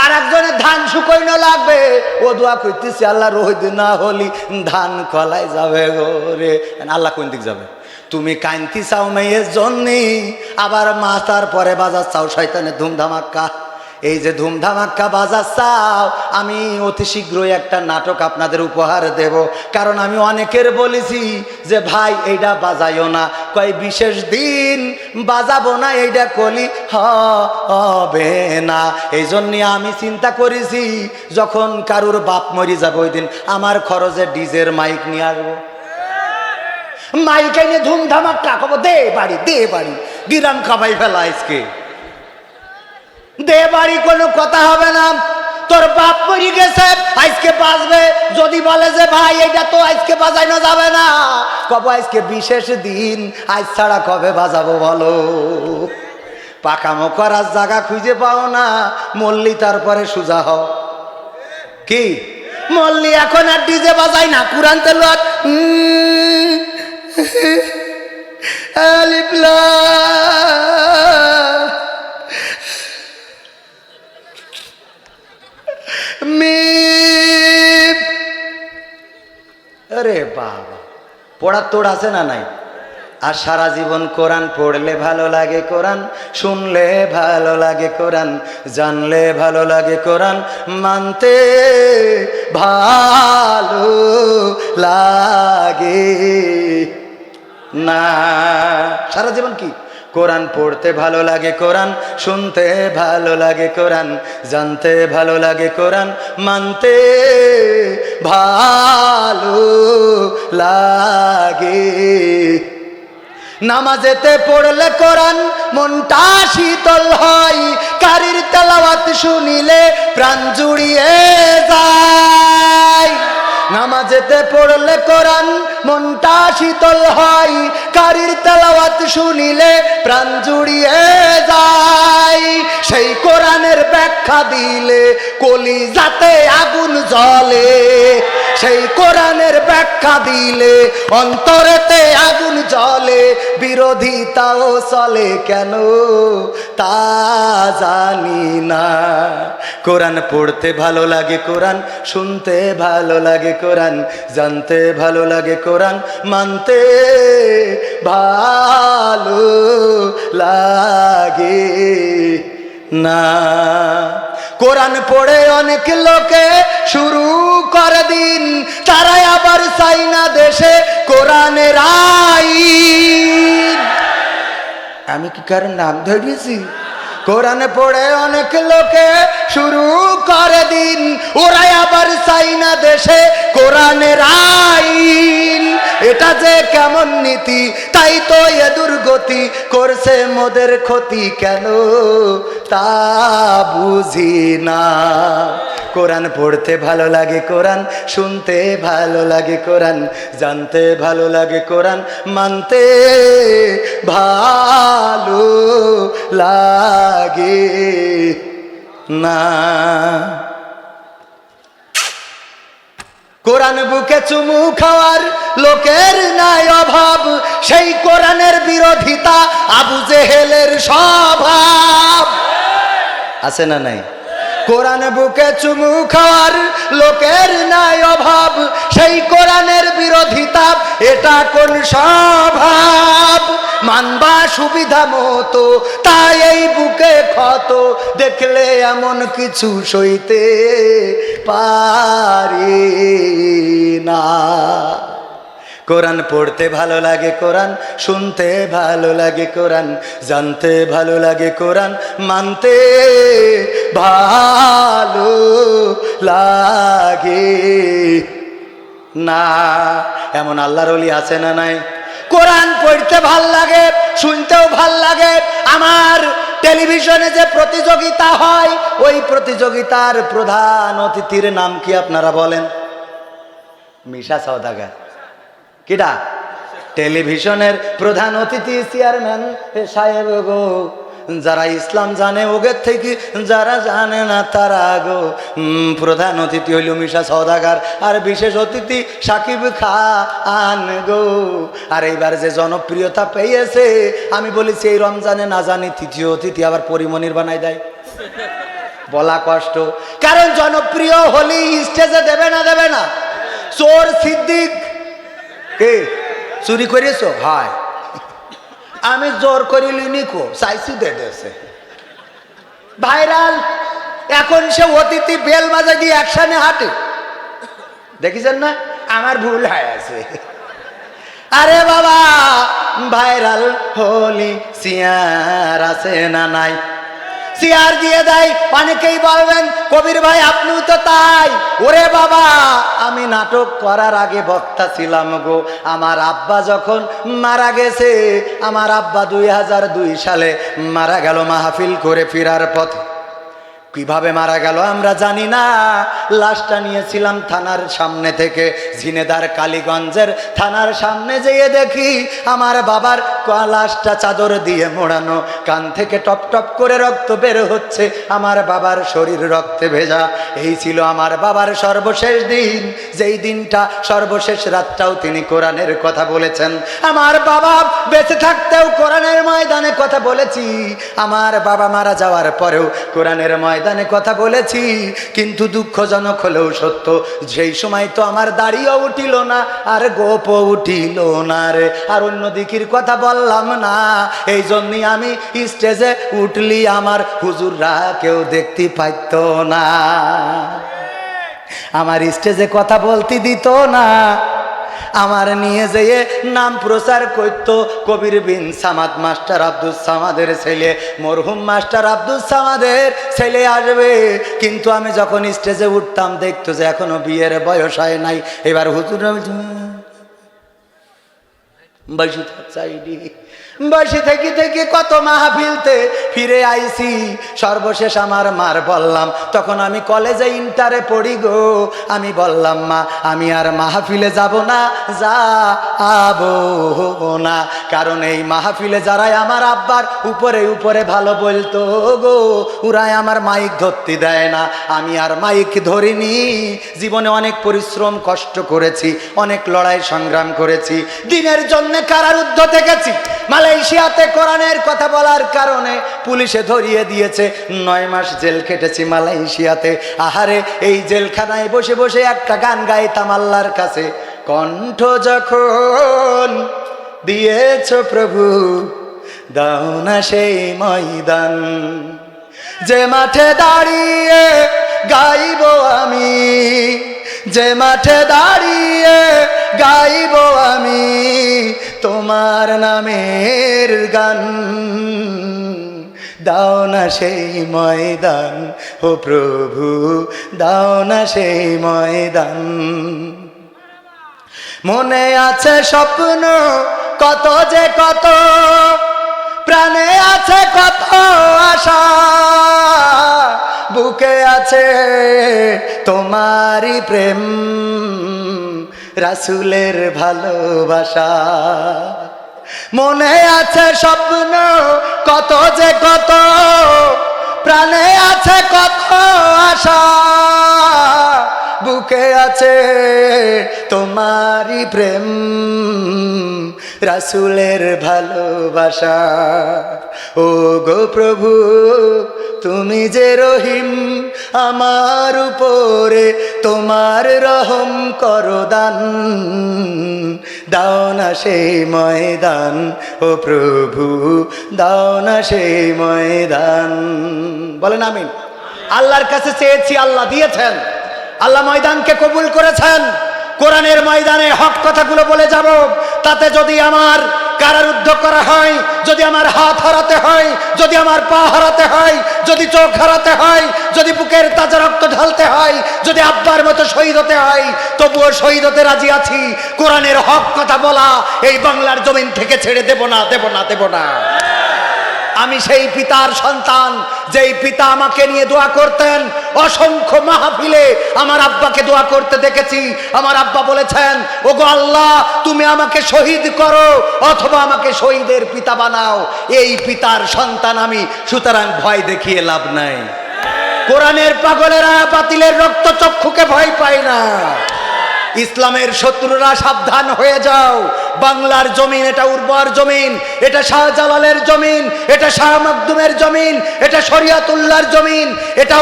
আর একজনের ধান শুকোইন লাগবে, ও দোয়া করতেছে আল্লাহ রোদ না হলি ধান কলাই যাবে গো রে, আল্লাহ কোন দিক যাবে? তুমি কান্তি চাও মেয়ের জন্যে, আবার মাথার পরে বাজার চাও শয়তানের ধুমধামাক্কা। এই যে ধুমধামাক্কা বাজার চাও, আমি অতি শীঘ্রই একটা নাটক আপনাদের উপহার দেব, কারণ আমি অনেকের বলেছি যে ভাই এইটা বাজাইও না, কয় বিশেষ দিন বাজাবো না, এইটা কলি হবে না। এই জন্যে আমি চিন্তা করেছি যখন কারুর বাপ মরি যাবে ওই দিন আমার খরচে ডিজের মাইক নিয়ে আসবো, মাইক এনে ধুমধামাক্কা কব, দে বাড়ি দে বাড়ি, গিরাম খাবাই ফেলা আজকে দে বাড়ি, কোনো কথা হবে না। তোর বাপ মরি গেছে আজকে বাজবে, যদি বলে যে ভাই এটা তো আজকে বাজানো যাবে না, কব আজকে বিশেষ দিন, আজ ছাড়া কবে বাজাবো বলো? পাকামো করার জায়গা খুঁজে পাও না, মল্লি তারপরে সুজা হও। কি মল্লি এখন আর ডিজে বাজাই না, কুরআন তেলাওয়াত আলিফ লাম মিম, আরে বাবা, পড়ার তোড় আছে না নাই? আর সারা জীবন কোরআন পড়লে ভালো লাগে, কোরআন শুনলে ভালো লাগে, কোরআন জানলে ভালো লাগে, কোরআন মানতে ভালো লাগে না। সারা জীবন কি কোরআন পড়তে ভালো লাগে, কোরআন শুনতে ভালো লাগে, কোরআন জানতে ভালো লাগে, কোরআন মানতে ভালো লাগে। নামাজেতে পড়লে কোরআন মনটা শীতল হয়, কারির তেলাওয়াত শুনিলে প্রাণ জুড়িয়ে যায়। নামাজেতে পড়লে কোরআন মনটা শীতল হয়, কারির তেলাওয়াত শুনিলে প্রাণ জুড়িয়ে যায়। সেই কোরআনের ব্যাখ্যা দিলে কলিজাতে আগুন জ্বলে, সেই কোরআনের ব্যাখ্যা দিলে অন্তরেতে আগুন জ্বলে, বিরোধিতাও চলে কেন তা জানি না। কোরআন পড়তে ভালো লাগে, কোরআন শুনতে ভালো লাগে, কোরআন জানতে ভালো লাগে, কোরআন মানতে ভালো লাগে না। কোরআন পড়ে অনেক লোকে শুরু করে দিন, তারাই আবার চাই না দেশে কোরআনের আইন। আমি কি কারণ নাম ধরিয়েছি? কোরআন পড়ে অনেক লোকে শুরু করে দিন, ওরাই আবার চাই না দেশে কোরআনের আইন। এটা যে কেমন নীতি, তাই তো এ দুর্গতি করছে মোদের ক্ষতি, কেন তা বুঝি না। কোরআন পড়তে ভালো লাগে, কোরআন শুনতে ভালো লাগে, কোরআন জানতে ভালো লাগে, কোরআন মানতে ভালো লাগে না। কোরআন বুকে চুমু খাওয়ার লোকের নাই অভাব, সেই কোরআনের বিরোধিতা আবু জেহেলের স্বভাব। আছে না নাই? কোরআন বুকে চুমু খাওয়ার লোকের নাই অভাব, সেই কোরআন কোরআনের বিরোধিতা, এটা কোন স্বভাব? মানবা সুবিধা মতো, তাই এই বুকে ক্ষত, দেখলে এমন কিছু সইতে পারি না। কোরআন পড়তে ভালো লাগে, কোরআন শুনতে ভালো লাগে, কোরআন জানতে ভালো লাগে, কোরআন মানতে ভালো লাগে না। এমন আল্লাহর ওলি আছে না নাই? কোরআন পড়তে ভাল লাগে, শুনতেও ভাল লাগে। আমার টেলিভিশনে যে প্রতিযোগিতা হয়, ওই প্রতিযোগিতার প্রধান অতিথির নাম কি আপনারা বলেন? মিশা সওদাগর। কিটা? টেলিভিশনের প্রধান অতিথি চেয়ারম্যান সাহেব গো। যারা ইসলাম জানে ওগের থেকে, যারা জানে না তারা গো। প্রধান অতিথি হইল মিশা সওদাগর, আর বিশেষ অতিথি সাকিব খান গো। আর এইবার যে জনপ্রিয়তা পেয়েছে, আমি বলেছি এই রমজানে না জানি তৃতীয় অতিথি আবার পরিমণির বানাই দেয়। বলা কষ্ট, কারণ জনপ্রিয় হলেই স্টেজে দেবে না, দেবে না। চোর সিদ্দিক কে চুরি করেছো? হয়, আমি জোর করিলি নিকো চাইছি দেশে ভাইরাল। এখন সে অতিথি বেল বাজা দিয়ে একসাথে হাঁটে, দেখেছেন না? আমার ভুল হয়ে আছে। আরে বাবা, ভাইরাল হলি সিয়ার আছে না নাই? সিয়ার দিয়ে দেয়। অনেকেই বলবেন কবির ভাই আপনিও তো তাই। ওরে বাবা, আমি নাটক করার আগে বক্তা ছিলাম গো। আমার আব্বা যখন মারা গেছে, আমার আব্বা 2002 সালে মারা গেল মাহফিল করে ফেরার পথে। কিভাবে মারা গেল আমরা জানি না। লাশটা নিয়েছিলাম থানার সামনে থেকে, ঝিনেদার কালীগঞ্জের থানার সামনে যেয়ে দেখি আমার বাবার লাশটা চাদর দিয়ে মোড়ানো, কান থেকে টপ টপ করে রক্ত বের হচ্ছে, আমার বাবার শরীর রক্তে ভেজা। এই ছিল আমার বাবার সর্বশেষ দিন, যেই দিনটা সর্বশেষ রাতটাও তিনি কোরআনের কথা বলেছেন। আমার বাবা বেঁচে থাকতেও কোরআনের ময়দানে কথা বলেছি, আমার বাবা মারা যাওয়ার পরেও কোরআনের ময়দানে কথা বলেছি। কিন্তু দুঃখজনক হলেও সত্য, সেই সময় তো আমার দাড়িও উঠিল না, আর গোপও উঠিল না রে, আর অন্য দিকের কথা বললাম না। এই জন্যই আমি স্টেজে উঠলি আমার হুজুররা কেউ দেখতে পাইত না, আমার স্টেজে কথা বলতে দিত না। আমার নিয়ে যেয়ে নাম প্রচার করত কবির বিন সামাদ, মাস্টার আব্দুল সামাদের ছেলে, মরহুম মাস্টার আব্দুল সামাদের ছেলে আসবে। কিন্তু আমি যখন স্টেজে উঠতাম, দেখতো যে এখনো বিয়ের বয়স হয় নাই। এবার হুজুর বসে থেকে থেকে কত মাহফিলতে ফিরে আইছি। সর্বশেষ আমার মার বললাম, তখন আমি কলেজে ইন্টারে পড়ি গো, আমি বললাম মা আমি আর মাহফিলে যাব না, যাবো না। কারণ এই মাহফিলে যারাই আমার আব্বার উপরে উপরে ভালো বলতো গো, ওরাই আমার মাইক ধরতে দেয় না। আমি আর মাইক ধরিনি। জীবনে অনেক পরিশ্রম কষ্ট করেছি, অনেক লড়াই সংগ্রাম করেছি, দিনের জন্য কারারুদ্ধ থেকেছি। মালয়েশিয়াতে কোরআনের কথা বলার কারণে পুলিশে ধরিয়ে দিয়েছে, 9 মাস জেল কেটেছি মালয়েশিয়াতে। আহারে, এই জেলখানায় বসে বসে একটা গান গাইতাম আল্লাহর কাছে, কণ্ঠ যখন দিয়েছ প্রভু দাও না সেই ময়দান, যে মাঠে দাঁড়িয়ে গাইব আমি, যে মাঠে দাঁড়িয়ে গাইব আমি তোমার নামের গান, দাও না সেই ময়দান ও প্রভু, দাও না সেই ময়দান। মনে আছে স্বপ্ন কত যে কত, প্রাণে আছে কত আশা, বুকে আছে তোমারই প্রেম, রাসূলের ভালোবাসা। মনে আছে স্বপ্ন কত যে কত, প্রাণে আছে কত আশা, বুকে আছে তোমারই প্রেম, রাসূলের ভালোবাসা। ও গো প্রভু তুমি যে রহিম, আমার উপরে তোমার রহম করো দান, দাও না সেই ময়দান, ও প্রভু দাও না সেই ময়দান। বলেন আমিন। আল্লাহর কাছে চেয়েছি, আল্লাহ দিয়েছেন, আল্লাহ ময়দানকে কবুল করেছেন। কোরআনের ময়দানে হক কথাগুলো বলে যাব, তাতে যদি আমার কারারুদ্ধ করা হয়, যদি আমার হাত হারাতে হয়, যদি আমার পা হারাতে হয়, যদি চোখ হারাতে হয়, যদি বুকের তাজা রক্ত ঢালতে হয়, যদি আব্বার মতো শহীদ হতে হয়, তবুও শহীদ হতে রাজি আছি। কোরআনের হক কথা বলা এই বাংলার জমিন থেকে ছেড়ে দেব না, দেব না, দেব না। আমি সেই পিতার সন্তান, যেই পিতা আমাকে নিয়ে দোয়া করতেন। অসংখ্য মাহফিলে আমার আব্বাকে দোয়া করতে দেখেছি। আমার আব্বা বলেছেন, ওগো আল্লাহ তুমি আমাকে শহীদ করো অথবা আমাকে শহীদের পিতা বানাও। এই পিতার সন্তান আমি, সুতরাং ভয় দেখিয়ে লাভ নাই। কোরআনের পাগলেরা বাতিলের রক্তচক্ষুকে ভয় পায় না। ইসলামের শত্রুরা সাবধান হয়ে যাও। বাংলার জমিন এটা উর্বর জমিন, এটা শাহজালালের জমিন, এটা শাহ মাকদুমের জমিন, এটা শরিয়াতুল্লাহর জমিন, এটা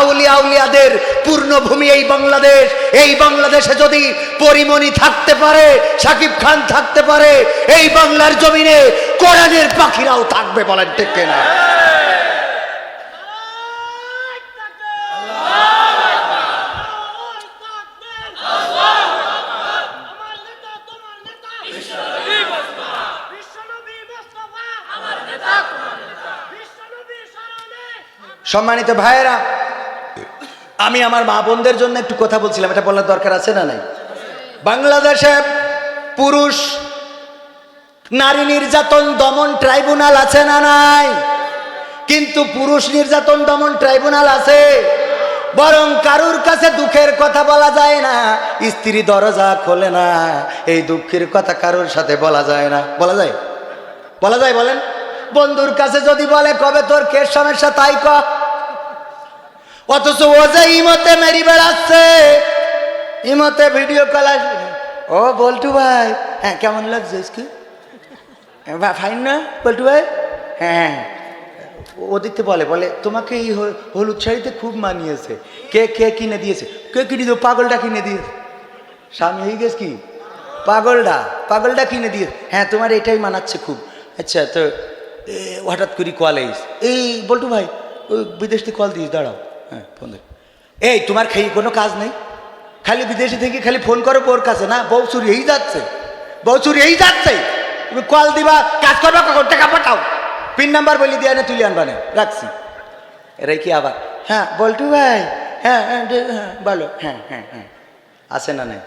আউলিয়াদের পূর্ণভূমি এই বাংলাদেশ। এই বাংলাদেশে যদি পরিমণি থাকতে পারে, শাকিব খান থাকতে পারে, এই বাংলার জমিনে কোরআনের পাখিরাও থাকবে। বলেন ঠিক কিনা? সম্মানিত ভাইয়েরা, আমি আমার মা বোনদের জন্য একটু কথা বলছিলাম, এটা বলার দরকার আছে না নাই? বাংলাদেশে পুরুষ নারী নির্যাতন দমন ট্রাইব্যুনাল আছে না নাই? কিন্তু পুরুষ নির্যাতন দমন ট্রাইব্যুনাল আছে, বরং কারুর কাছে দুঃখের কথা বলা যায় না। স্ত্রী দরজা খোলে না, এই দুঃখের কথা কারুর সাথে বলা যায় না। বলা যায়? বলা যায়? বলেন। বন্ধুর কাছে যদি বলে কবে তোর কে সমস্যা তাই ক, অথচ ও যে ইমতে মেরি বেড়াচ্ছে, ইমতে ভিডিও কল আসবে, ও বল্টু ভাই হ্যাঁ কেমন লাগছে কি ফাইন না বল্টু ভাই, হ্যাঁ ওদিকে বলে বলে তোমাকে এই হলুদ শাড়িতে খুব মানিয়েছে, কে কে কিনে দিয়েছে, কে কিনে দিও, পাগলটা কিনে দিয়েছে। স্বামী হয়ে গেছে কি, পাগলটা কিনে দিয়েছে, হ্যাঁ তোমার এটাই মানাচ্ছে খুব। আচ্ছা তো হঠাৎ করে কল আইস, এই বল্টু ভাই ওই বিদেশ থেকে কল দিস, দাঁড়াও হ্যাঁ ফোন দেখ, এই তোমার খেয়ে কোনো কাজ নেই, খালি বিদেশে থেকে খালি ফোন করো ওর কাছে, না বউ চুরিয়েই যাচ্ছে, বউ চুরিয়েই যাচ্ছে, তুমি কল দিবা, কাজ করবা, কখন টাকা পাঠাও, পিন নাম্বার বলি দিয়ে না তুলে আনবানে, রাখছি। এরাই কি আবার হ্যাঁ বল্টু ভাই হ্যাঁ হ্যাঁ হ্যাঁ বলো, হ্যাঁ হ্যাঁ হ্যাঁ আছে না নাই?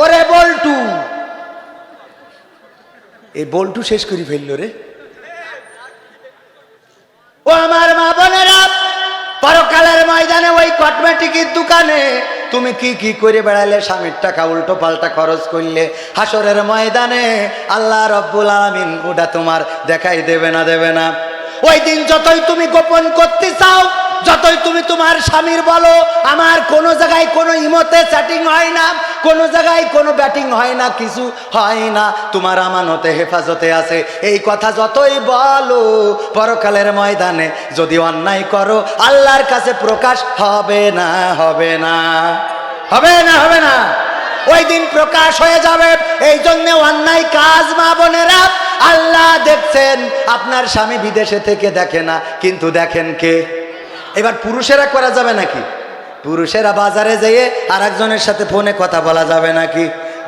ওরে বল্টু, এই বল্টু শেষ করে ফেললো রে। ও আমার মা বোনেরা, পরকালের ময়দানে ওই কসমেটিকের দোকানে তুমি কি কি করে বেড়ালে, স্বামীর টাকা উল্টো পাল্টা খরচ করলে, হাসরের ময়দানে আল্লাহ রব্বুল আলামিন ওটা তোমার দেখাই দেবে না, দেবে না। ওই দিন যতই তুমি গোপন করতে চাও, যতই তুমি তোমার স্বামীর বলো আমার কোনো জায়গায় কোনো ইমোতে চ্যাটিং হয় না, কোনো জায়গায় কোনো ব্যাটিং হয় না, কিছু হয় না, তোমার আমানতে হেফাজতে আছে, এই কথা যতই বলো, পরকালের ময়দানে যদি অন্যায় করো আল্লাহর কাছে প্রকাশ হবে না, হবে না, হবে না, হবে না। ওই দিন প্রকাশ হয়ে যাবে। এই জন্য অন্যায় কাজ মা বোনেরা আল্লাহ দেখছেন, আপনার স্বামী বিদেশে থেকে দেখে না, কিন্তু দেখেন কে? এবার পুরুষেরা করা যাবে নাকি? পুরুষেরা বাজারে যেয়ে আর একজনের সাথে ফোনে কথা বলা যাবে নাকি?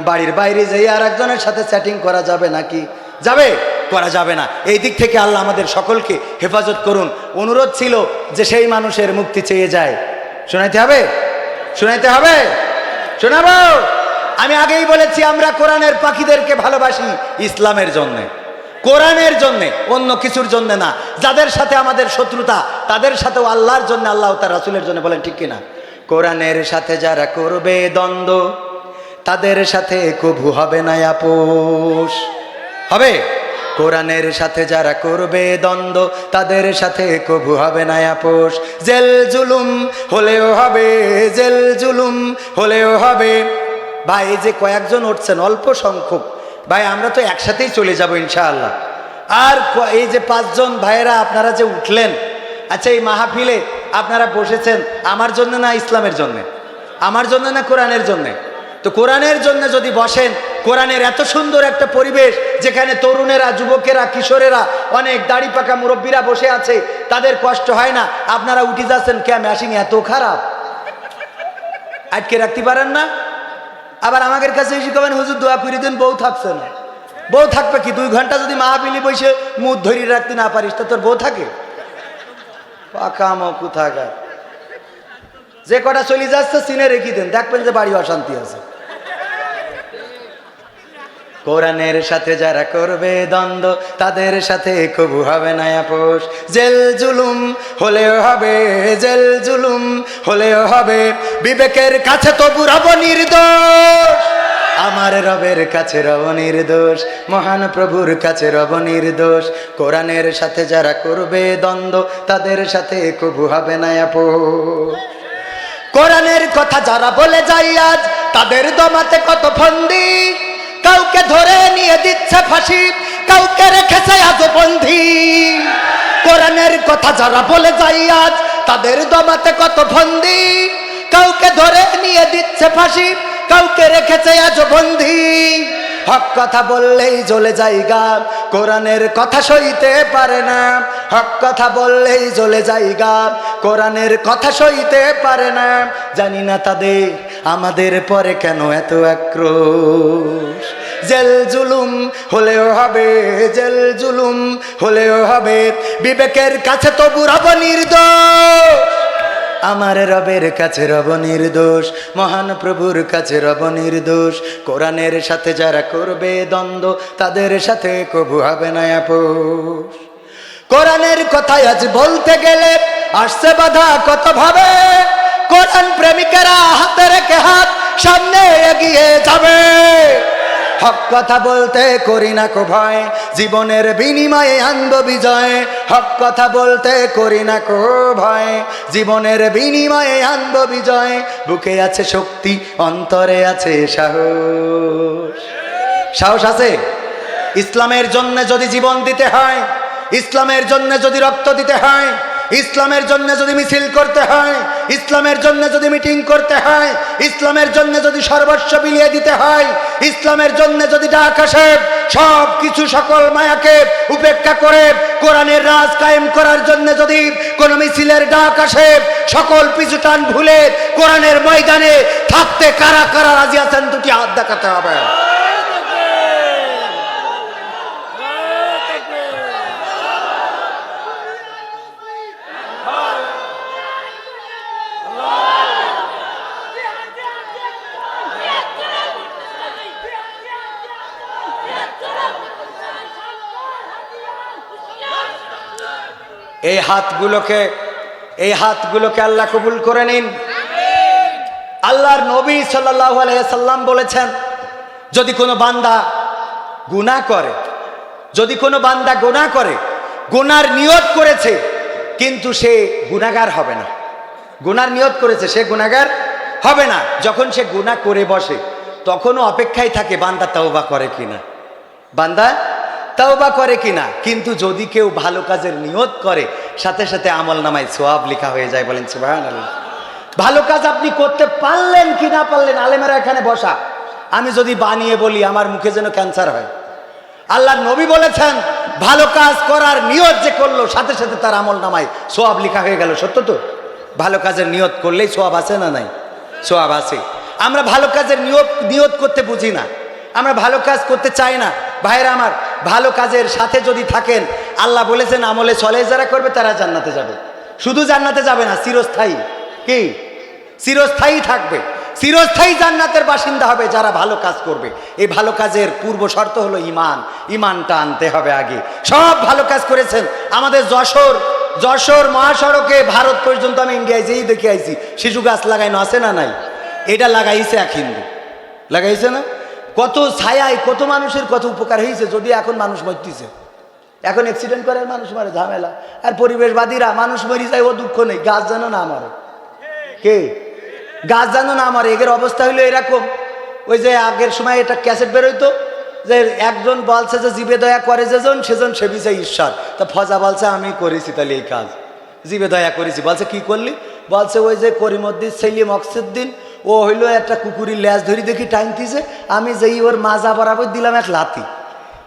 বাড়ির বাইরে যেয়ে আর একজনের সাথে চ্যাটিং করা যাবে নাকি? যাবে? করা যাবে না। এই দিক থেকে আল্লাহ আমাদের সকলকে হেফাজত করুন। অনুরোধ ছিল যে সেই মানুষের মুক্তি চেয়ে যায়, শোনাইতে হবে, শোনাইতে হবে, শোনাবো। আমি আগেই বলেছি আমরা কোরআনের পাখিদেরকে ভালোবাসি ইসলামের জন্যে, কোরআনের জন্যে, অন্য কিছুর জন্য না। যাদের সাথে আমাদের শত্রুতা তাদের সাথেও আল্লাহর জন্য, আল্লাহ তার রাসূলের জন্য, বলেন ঠিক কিনা? কোরআনের সাথে যারা করবে দ্বন্দ্ব তাদের সাথে কভু হবে না আপোষ, হবে? কোরআনের সাথে যারা করবে দ্বন্দ্ব তাদের সাথে কভু হবে না আপোষ। জেল জুলুম হলেও হবে, জেল জুলুম হলেও হবে। ভাই এই যে কয়েকজন উঠছেন অল্প সংখ্যক, ভাই আমরা তো একসাথেই চলে যাব ইনশাআল্লাহ। আর এই যে 5 জন ভাইয়েরা আপনারা যে উঠলেন, আচ্ছা এই মাহফিলে আপনারা বসেছেন আমার জন্য না ইসলামের জন্য? আমার জন্য না কোরআনের জন্য? তো কোরআনের জন্য যদি বসেন, কোরআনের এত সুন্দর একটা পরিবেশ যেখানে তরুণেরা, যুবকেরা, কিশোরেরা, অনেক দাড়ি পাকা মুরব্বীরা বসে আছে, তাদের কষ্ট হয় না, আপনারা উঠে যাচ্ছেন কে? ম্যাশিং এত খারাপ, আটকে রাখতে পারেন না? আবার আমাদের কাছে এসে কবেন হুজুর দোয়া করে দেন, বউ থাকছে না। বউ থাকবে কি? 2 ঘন্টা যদি মাহফিলি বসে মুখ ধরিয়ে রাখতে না পারিস তা তোর বউ থাকে? পাকামো কোথাকার। যে কটা চলে যাচ্ছে চিনে রেখে দেন, দেখবেন যে বাড়ি অশান্তি আছে। কোরআনের সাথে যারা করবে দ্বন্দ্ব তাদের সাথে কবু হবে না আপোষ। জেল জুলুম হলেও হবে, জেল জুলুম হলেও হবে, বিবেকের কাছে তবু রব নির্দোষ। আমার রবের কাছে রব নির্দোষ, মহান প্রভুর কাছে রব নির্দোষ। কোরআনের সাথে যারা করবে দ্বন্দ্ব তাদের সাথে কবু হবে না আপোষ। কোরআনের কথা যারা বলে যায় আজ তাদের দমাতে কত ফন্দি, কাউকে ধরে নিয়ে দিচ্ছে ফাঁসি, কাউকে রেখেছে আজ বন্দী। কোরআনের কথা যারা বলে যায় আজ তাদের দমাতে কত ফন্দি, কাউকে ধরে নিয়ে দিচ্ছে ফাঁসি, কাউকে রেখেছে আজ বন্দী। হক কথা বললেই জ্বলে যায় গা, কোরআনের কথা সইতে পারে না। হক কথা বললেই জ্বলে যায় গা, কোরআনের কথা সইতে পারে না। জানি না তাদের আমাদের পরে কেন এত আক্রোশ। জেল জুলুম হলেও হবে, জেল জুলুম হলেও হবে, বিবেকের কাছে তবু রব নির্দোষ। আমার রবের কাছে রব নির্দোষ, মহান প্রভুর কাছে রব নির্দোষ। কোরআনের সাথে যারা করবে দ্বন্দ্ব তাদের সাথে কবু হবে না আপোষ। কোরআনের কথা আজ বলতে গেলে আসছে বাধা কত ভাবে, কোরআন প্রেমিকেরা হাতে রেখে হাত সামনে এগিয়ে যাবে। হক কথা বলতে করি না কো ভয়, জীবনের বিনিময়ে আনব বিজয়। হক কথা বলতে করি না কো ভয়, জীবনের বিনিময়ে আনব বিজয়। বুকে আছে শক্তি, অন্তরে আছে সাহস। সাহস আছে? ইসলামের জন্য যদি জীবন দিতে হয়, ইসলামের জন্য যদি রক্ত দিতে হয়, ইসলামের জন্য যদি মিছিল করতে হয়, ইসলামের জন্য যদি মিটিং করতে হয়, ইসলামের জন্য যদি সর্বস্ব বিলিয়ে দিতে হয়, ইসলামের জন্য যদি ডাক আসে, সব কিছু সকল মায়াকে উপেক্ষা করে কোরআনের রাজ কায়েম করার জন্য যদি কোনো মিছিলের ডাক আসে, সকল পিছুটান ভুলে কোরআনের ময়দানে থাকতে কারা কারা রাজি আছেন? দুটি হাত দেখাতে হবে। এই হাতগুলোকে আল্লাহ কবুল করে নিন। আল্লাহর নবী সাল্লাল্লাহু আলাইহি সাল্লাম বলেছেন, যদি কোনো বান্দা গুনাহ করে, যদি কোনো বান্দা গুনাহ করে, গুনার নিয়ত করেছে কিন্তু সে গুনাহগার হবে না, গুনার নিয়ত করেছে সে গুনাহগার হবে না, যখন সে গুনাহ করে বসে তখনও অপেক্ষায় থাকে বান্দা তওবা করে কিনা, বান্দা তওবা করে কিনা। কিন্তু যদি কেউ ভালো কাজের নিয়ত করে সাথে সাথে আমল নামায় সওয়াব লেখা হয়ে যায়। বলেন সুবহানাল্লাহ। ভালো কাজ আপনি করতে পারলেন কি না পারলেন, আলেমেরা এখানে বসা, আমি যদি বানিয়ে বলি আমার মুখে যেন ক্যান্সার হয়। আল্লাহর নবী বলেছেন ভালো কাজ করার নিয়ত যে করলো সাথে সাথে তার আমল নামায় সওয়াব লেখা হয়ে গেল। সত্য তো? ভালো কাজের নিয়ত করলেই সওয়াব আছে না নাই? সওয়াব আছে। আমরা ভালো কাজের নিয়ত করতে বুঝি না, আমরা ভালো কাজ করতে চাই না। ভাইরা আমার, ভালো কাজের সাথে যদি থাকেন, আল্লাহ বলেছেন আমলে সলেহ যারা করবে তারা জান্নাতে যাবে। শুধু জান্নাতে যাবে না, চিরস্থায়ী, কি চিরস্থায়ী থাকবে, চিরস্থায়ী জান্নাতের বাসিন্দা হবে যারা ভালো কাজ করবে। এই ভালো কাজের পূর্ব শর্ত হলো ঈমান, ঈমানটা আনতে হবে আগে। সব ভালো কাজ করেছেন। আমাদের যশোর মহাসড়কে ভারত পর্যন্ত আমি ইন্ডিয়ায় যেই দেখে আইছি শিশু গাছ লাগাইনো আছে না নাই? এটা লাগাইছে এক হিন্দু, লাগাইছে না? কত ছায়ায় কত মানুষের কত উপকার হয়েছে। যদি এখন মানুষ মরতেছে, এখন অ্যাক্সিডেন্ট করে মানুষ মারে, ঝামেলা। আর পরিবেশবাদীরা মানুষ মরি যায়, ও দুঃখ নেই, গাছ যেন না মারে। কে? গাছ যেন না মারে। এদের অবস্থা হইলো এরকম, ওই যে আগের সময় এটা ক্যাসেট বেরোইতো, যে একজন বলছে যে জীবে দয়া করে যেজন সেজন সে বিষয় ঈশ্বর। তা ফজা বলছে আমি করেছি তাহলে এই কাজ, জীবে দয়া করেছি। বলছে কি করলি? বলছে ওই যে করিমউদ্দিন সেলিম অক্সুদ্দিন ও হইলো একটা কুকুরের ল্যাজ ধরি দেখি টাইনতিছে, আমি যেই ওর মাজা বরাবর দিলাম এক লাথি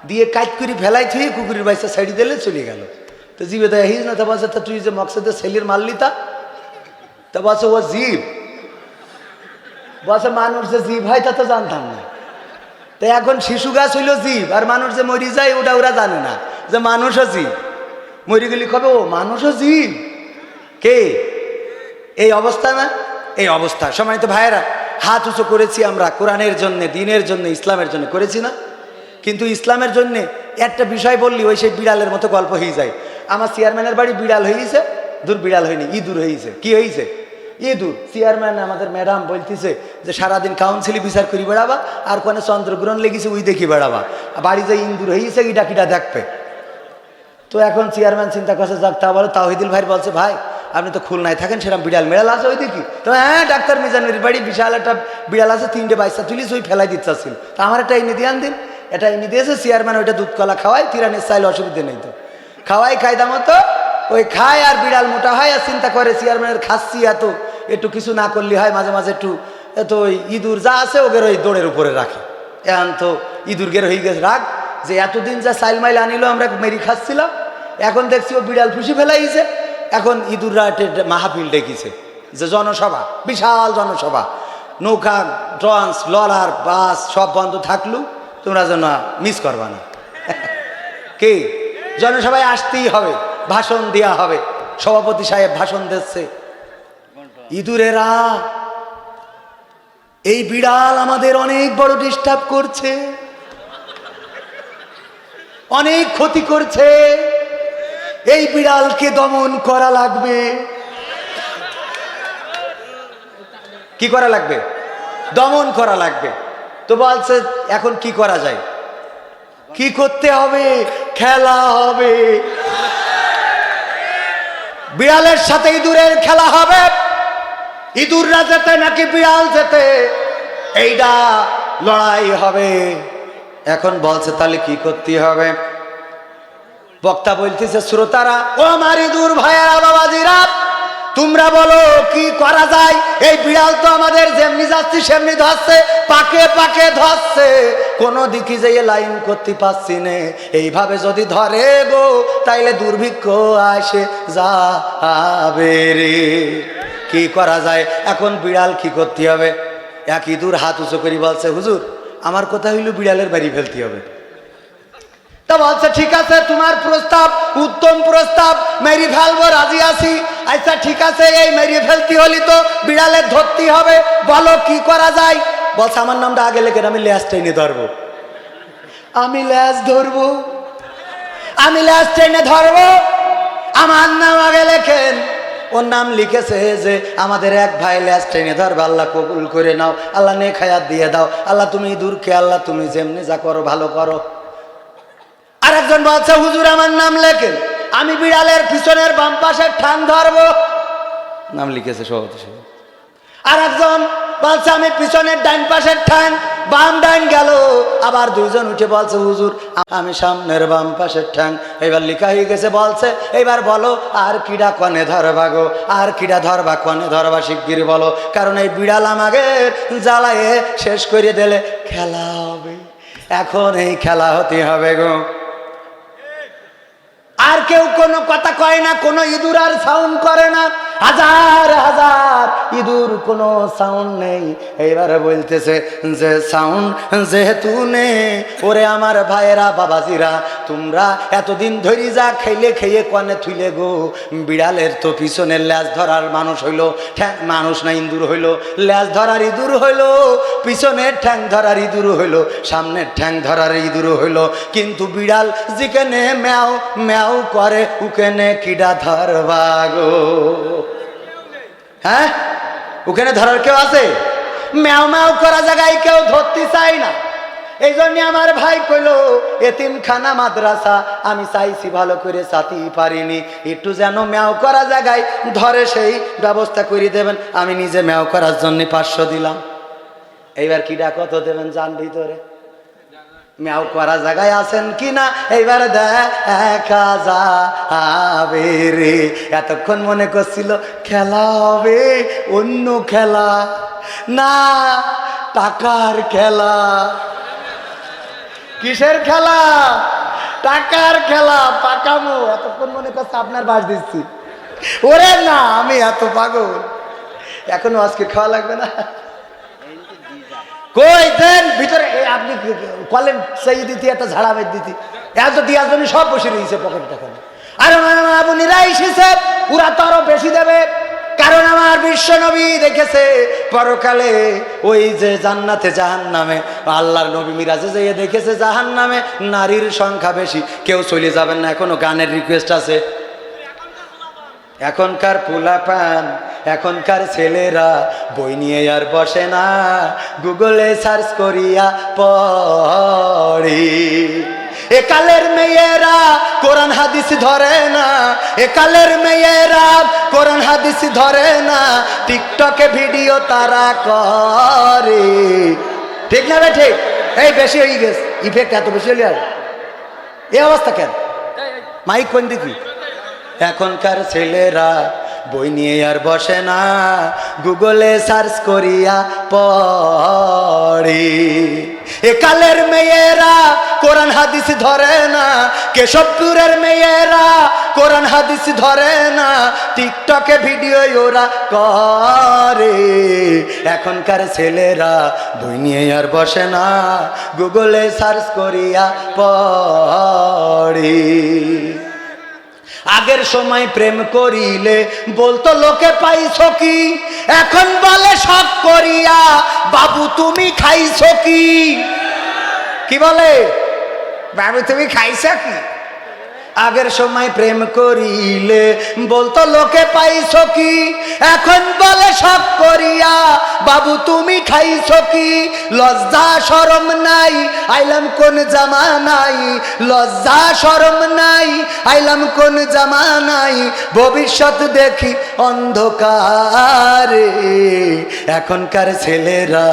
দিয়ে কাট করে ফেলাই থুয়ে কুকুরের বাইসা সাইড দিলে চলে গেল। তো জীবে দয়া হিস না। তা বলছে তা তুই যে মকসুদের সেলির মারলি তা বলছে ও জীব। বলছে মানুষ যে জীব হয় তা তো জানতাম না। তো এখন শিশু গাছ হইল জীব, আর মানুষ যে মরি যায় ওটা ওরা জানে না যে মানুষও জীব। মরি গেলি কবে ও মানুষও জীব কে? এই অবস্থা না? এই অবস্থা। সম্মানিত ভাইয়েরা, হাত উঁচু করেছি আমরা কোরআনের জন্য, দিনের জন্য, ইসলামের জন্য করেছি না? কিন্তু ইসলামের জন্যে একটা বিষয় বললি ওই সেই বিড়ালের মতো গল্প হয়ে যায়। আমার চেয়ারম্যানের বাড়ি বিড়াল হয়েছে, দূর বিড়াল হয়নি, ইঁদুর হয়েছে। কি হয়েছে? ইঁদুর। চেয়ারম্যান আমাদের ম্যাডাম বলতেছে যে সারাদিন কাউন্সিলে বিচার করি বেড়াবা, আর কোনে চন্দ্রগ্রহণ লেগেছে ওই দেখি বেড়াবা, বাড়ি যে ইঁদুর হয়েছে ইটা কিটা দেখবে। তো এখন চেয়ারম্যান চিন্তা করছে যাক তা বলো। তাওহিদুল ভাই বলছে ভাই আপনি তো খুলনায় থাকেন, সেরকম বিড়াল মেড়াল আছে ওই দেখি? তো হ্যাঁ ডাক্তার মিজানের বাড়ি বিশাল একটা বিড়াল আছে, 3টে বাচ্চা তুলিস ওই ফেলাই দিচ্ছিল। তা আমার একটা এনে দিয়ে আনদিন। এটা এনে দিয়েছে চেয়ারম্যান, ওইটা দুধ কলা খাওয়াই, তিরানের চাইলে অসুবিধা নেই তো খাওয়াই, কায়দা মতো ওই খায়। আর বিড়াল মোটা হয় আর চিন্তা করে চেয়ারম্যানের খাচ্ছি এত একটু কিছু না করলে হয়, মাঝে মাঝে একটু এত ওই ইঁদুর যা আছে ওদের ওই দৌড়ের উপরে রাখে। এখন তো ইঁদুর গের হয়ে গেছে রাগ, যে এতদিন যা চাইল মাইল আনিল আমরা মেরি খাচ্ছিলাম, এখন দেখছি ও বিড়াল ফুসি ফেলাইছে। এখন ইঁদুররা মাহফিল ডেকেছে, যে জনসভা, বিশাল জনসভা, নৌকা, ট্রান্স, লরার, বাস সব বন্ধ থাকলো, তোমরা যেন মিস করবা না। কি জনসভায় আসতেই হবে, ভাষণ দেওয়া হবে। সভাপতি সাহেব ভাষণ দিচ্ছে, ইঁদুরেরা এই বিড়াল আমাদের অনেক বড় ডিস্টার্ব করছে, অনেক ক্ষতি করছে, এই বিড়ালকে দমন করা লাগবে। কি করা লাগবে? দমন করা লাগবে। তো বলছে এখন কি করা যায়? কি করতে হবে? খেলা হবে, বিড়ালের সাথে ইঁদুরের খেলা হবে। ইঁদুররা যেতে নাকি বিড়াল যেতে, এইটা লড়াই হবে। এখন বলছে তাহলে কি করতে হবে? বক্তা বলতেছে শ্রোতারা, ও আমার ইঁদুর ভাইয়েরা, বাবাজিরা, তোমরা বলো কি করা যায়? এই বিড়াল তো আমাদের যেমনি যাচ্ছি সেমনি ধরছে, পাকে পাকে ধরছে, কোনো দিকে যেয়ে লাইন করতে পারছি না। এইভাবে যদি ধরে গো তাইলে দুর্ভিক্ষ আসে যাবে রে। কি করা যায়? এখন বিড়াল কি করতে হবে? এক ইঁদুর হাত উঁচু করে বলছে, হুজুর আমার কথা হইল বিড়ালের বাড়ি ফেলতে হবে। তা বলছে ঠিক আছে, তোমার প্রস্তাব উত্তম প্রস্তাব, মেরি ফেলবো, রাজি আছি। আচ্ছা ঠিক আছে, এই মেরি ফেলতে হলি তো বিড়ালের ধরতে হবে, বলো কি করা যায়? বলছে আমার নামটা আগে লেখেন, আমি ল্যাজ টেনে ধরবো। আমি ল্যাজ ধরবো, আমি ল্যাজ টেনে ধরবো, আমার নাম আগে লেখেন। ওর নাম লিখেছে যে আমাদের এক ভাই ল্যাজ টেনে ধরবে, আল্লাহ কবুল করে নাও, আল্লাহ নেক হায়াত দিয়ে দাও, আল্লাহ তুমি দূরকে, আল্লাহ তুমি যেমনি যা করো ভালো করো। আর একজন বলছে হুজুর আমার নাম লেখেন, আমি বিড়ালের পিছনের বাম পাশের ঠ্যাং ধরবো, নাম লিখেছে সভাপতি সাহেব। আর একজন বলছে আমি পিছনের ডাইন পাশের ঠ্যাং, বাম ডাইন গেল। আবার দুইজন উঠে বলছে হুজুর আমি সামনের বাম পাশের ঠ্যাং। এবার লেখা হয়ে গেছে। বলছে এবার বলো আর কিডা কনে ধরবা গো, আর কিডা ধরবা, কনে ধরবা শিগগির বলো, কারণ এই বিড়াল আমাকে জ্বালায়ে শেষ করে দিলে খেলা হবে। এখন এই খেলা হতে হবে গো। আর কেউ কোনো কথা কয় না, কোনো ইঁদুর আর সাউন্ড করে না, হাজার হাজার ইঁদুর কোনো সাউন্ড নেই। এইবারে বলতেছে যে সাউন্ড যেহেতু নেই, ওরে আমার ভাইয়েরা, বাবাজিরা, তোমরা এতদিন ধরি যা খেলে খেয়ে কনে থুইলে গো, বিড়ালের তো পিছনের ল্যাজ ধরার মানুষ হইলো, মানুষ না ইঁদুর হইলো, ল্যাজ ধরার ইঁদুর হইলো, পিছনের ঠ্যাং ধরার ইঁদুর হইলো, সামনের ঠ্যাং ধরার ইঁদুর হইলো। কিন্তু বিড়াল যেখানে ম্যাও ম্যাও করে ওখানে কিডা ধরবা গো? হ্যাঁ, ওখানে ধরার কেউ আছে? ম্যাও ম্যাও করা জায়গায় কেউ ধরতে চায় না। এই জন্য আমার ভাই কইলো এতিমখানা মাদ্রাসা আমি চাইছি ভালো করে চাতি পারিনি, একটু যেন ম্যাও করা জায়গায় ধরে সেই ব্যবস্থা করে দেবেন। আমি নিজে ম্যাও করার জন্য 500 দিলাম। এইবার কিডা কত দেবেন যান ভিতরে? ম্যাও করা জায়গায় আছেন কিনা এইবার দেখা যাবে রে। এতক্ষণ মনে করছিল খেলা হবে অন্য খেলা, না টাকার খেলা। কিসের খেলা? টাকার খেলা। পাকামো। এতক্ষণ মনে করছে আপনার বাস দিচ্ছি। ওরে না, আমি এত পাগল এখনো আজকে খাওয়া লাগবে না। কই দেন ভিতরে আপনি কলেন সেই দিতি একটা ঝাড়া বেদ দিতি এত দিয়ার জন্য সব বসে রয়েছে পকেটে টাকা। আরে আবু নিরাইশ হিসেব ওরা তো আরো বেশি দেবে, কারণ আমার বিশ্ব নবী দেখেছে পরকালে ওই যে জান্নাতে জাহান্নামে আল্লাহর নবী মিরাজে যেয়ে দেখেছে জাহান্নামে নারীর সংখ্যা বেশি, কেউ চলে যাবেন না। এখনো গানের রিকোয়েস্ট আছে। এখনকার পোলাপান এখনকার ছেলেরা বই নিয়ে আর বসে না, গুগলে সার্চ করিয়া পড়ে। একালের মেয়েরা কোরআন হাদিস ধরে না, একালের মেয়েরা কোরআন হাদিস ধরে না, টিকটকে ভিডিও তারা করে। ঠিক না রে? ঠিক। এই বেশি হয়ে গেছে ইফেক্ট, এত বেশি হলে আর এই অবস্থা কেন? মাইক কোন দেখি। এখনকার ছেলেরা বই নিয়ে আর বসে না, গুগলে সার্চ করিয়া পড়ে। একালের মেয়েরা কোরআন হাদিস ধরে না, কেশবপুরের মেয়েরা কোরআন হাদিস ধরে না, টিকটকে ভিডিও ওরা করে। এখনকার ছেলেরা বই নিয়ে আর বসে না, গুগলে সার্চ করিয়া পড়ে। আগের সময় প্রেম করিলে বলতো লোকে পাইছো কি, এখন বলে শখ করিয়া বাবু তুমি খাইছো কি। কি বলে? বাবু তুমি খাইছো কি। আগের সময় প্রেম করিলে বলতো লোকে পাইছো কি, এখন বলে শখ করিয়া বাবু তুমি খাইছো কি। লজ্জা শরম নাই আইলাম কোন জামানাই, লজ্জা শরম নাই আইলাম কোন জামানাই, ভবিষ্যৎ দেখি অন্ধকারে। এখনকার ছেলেরা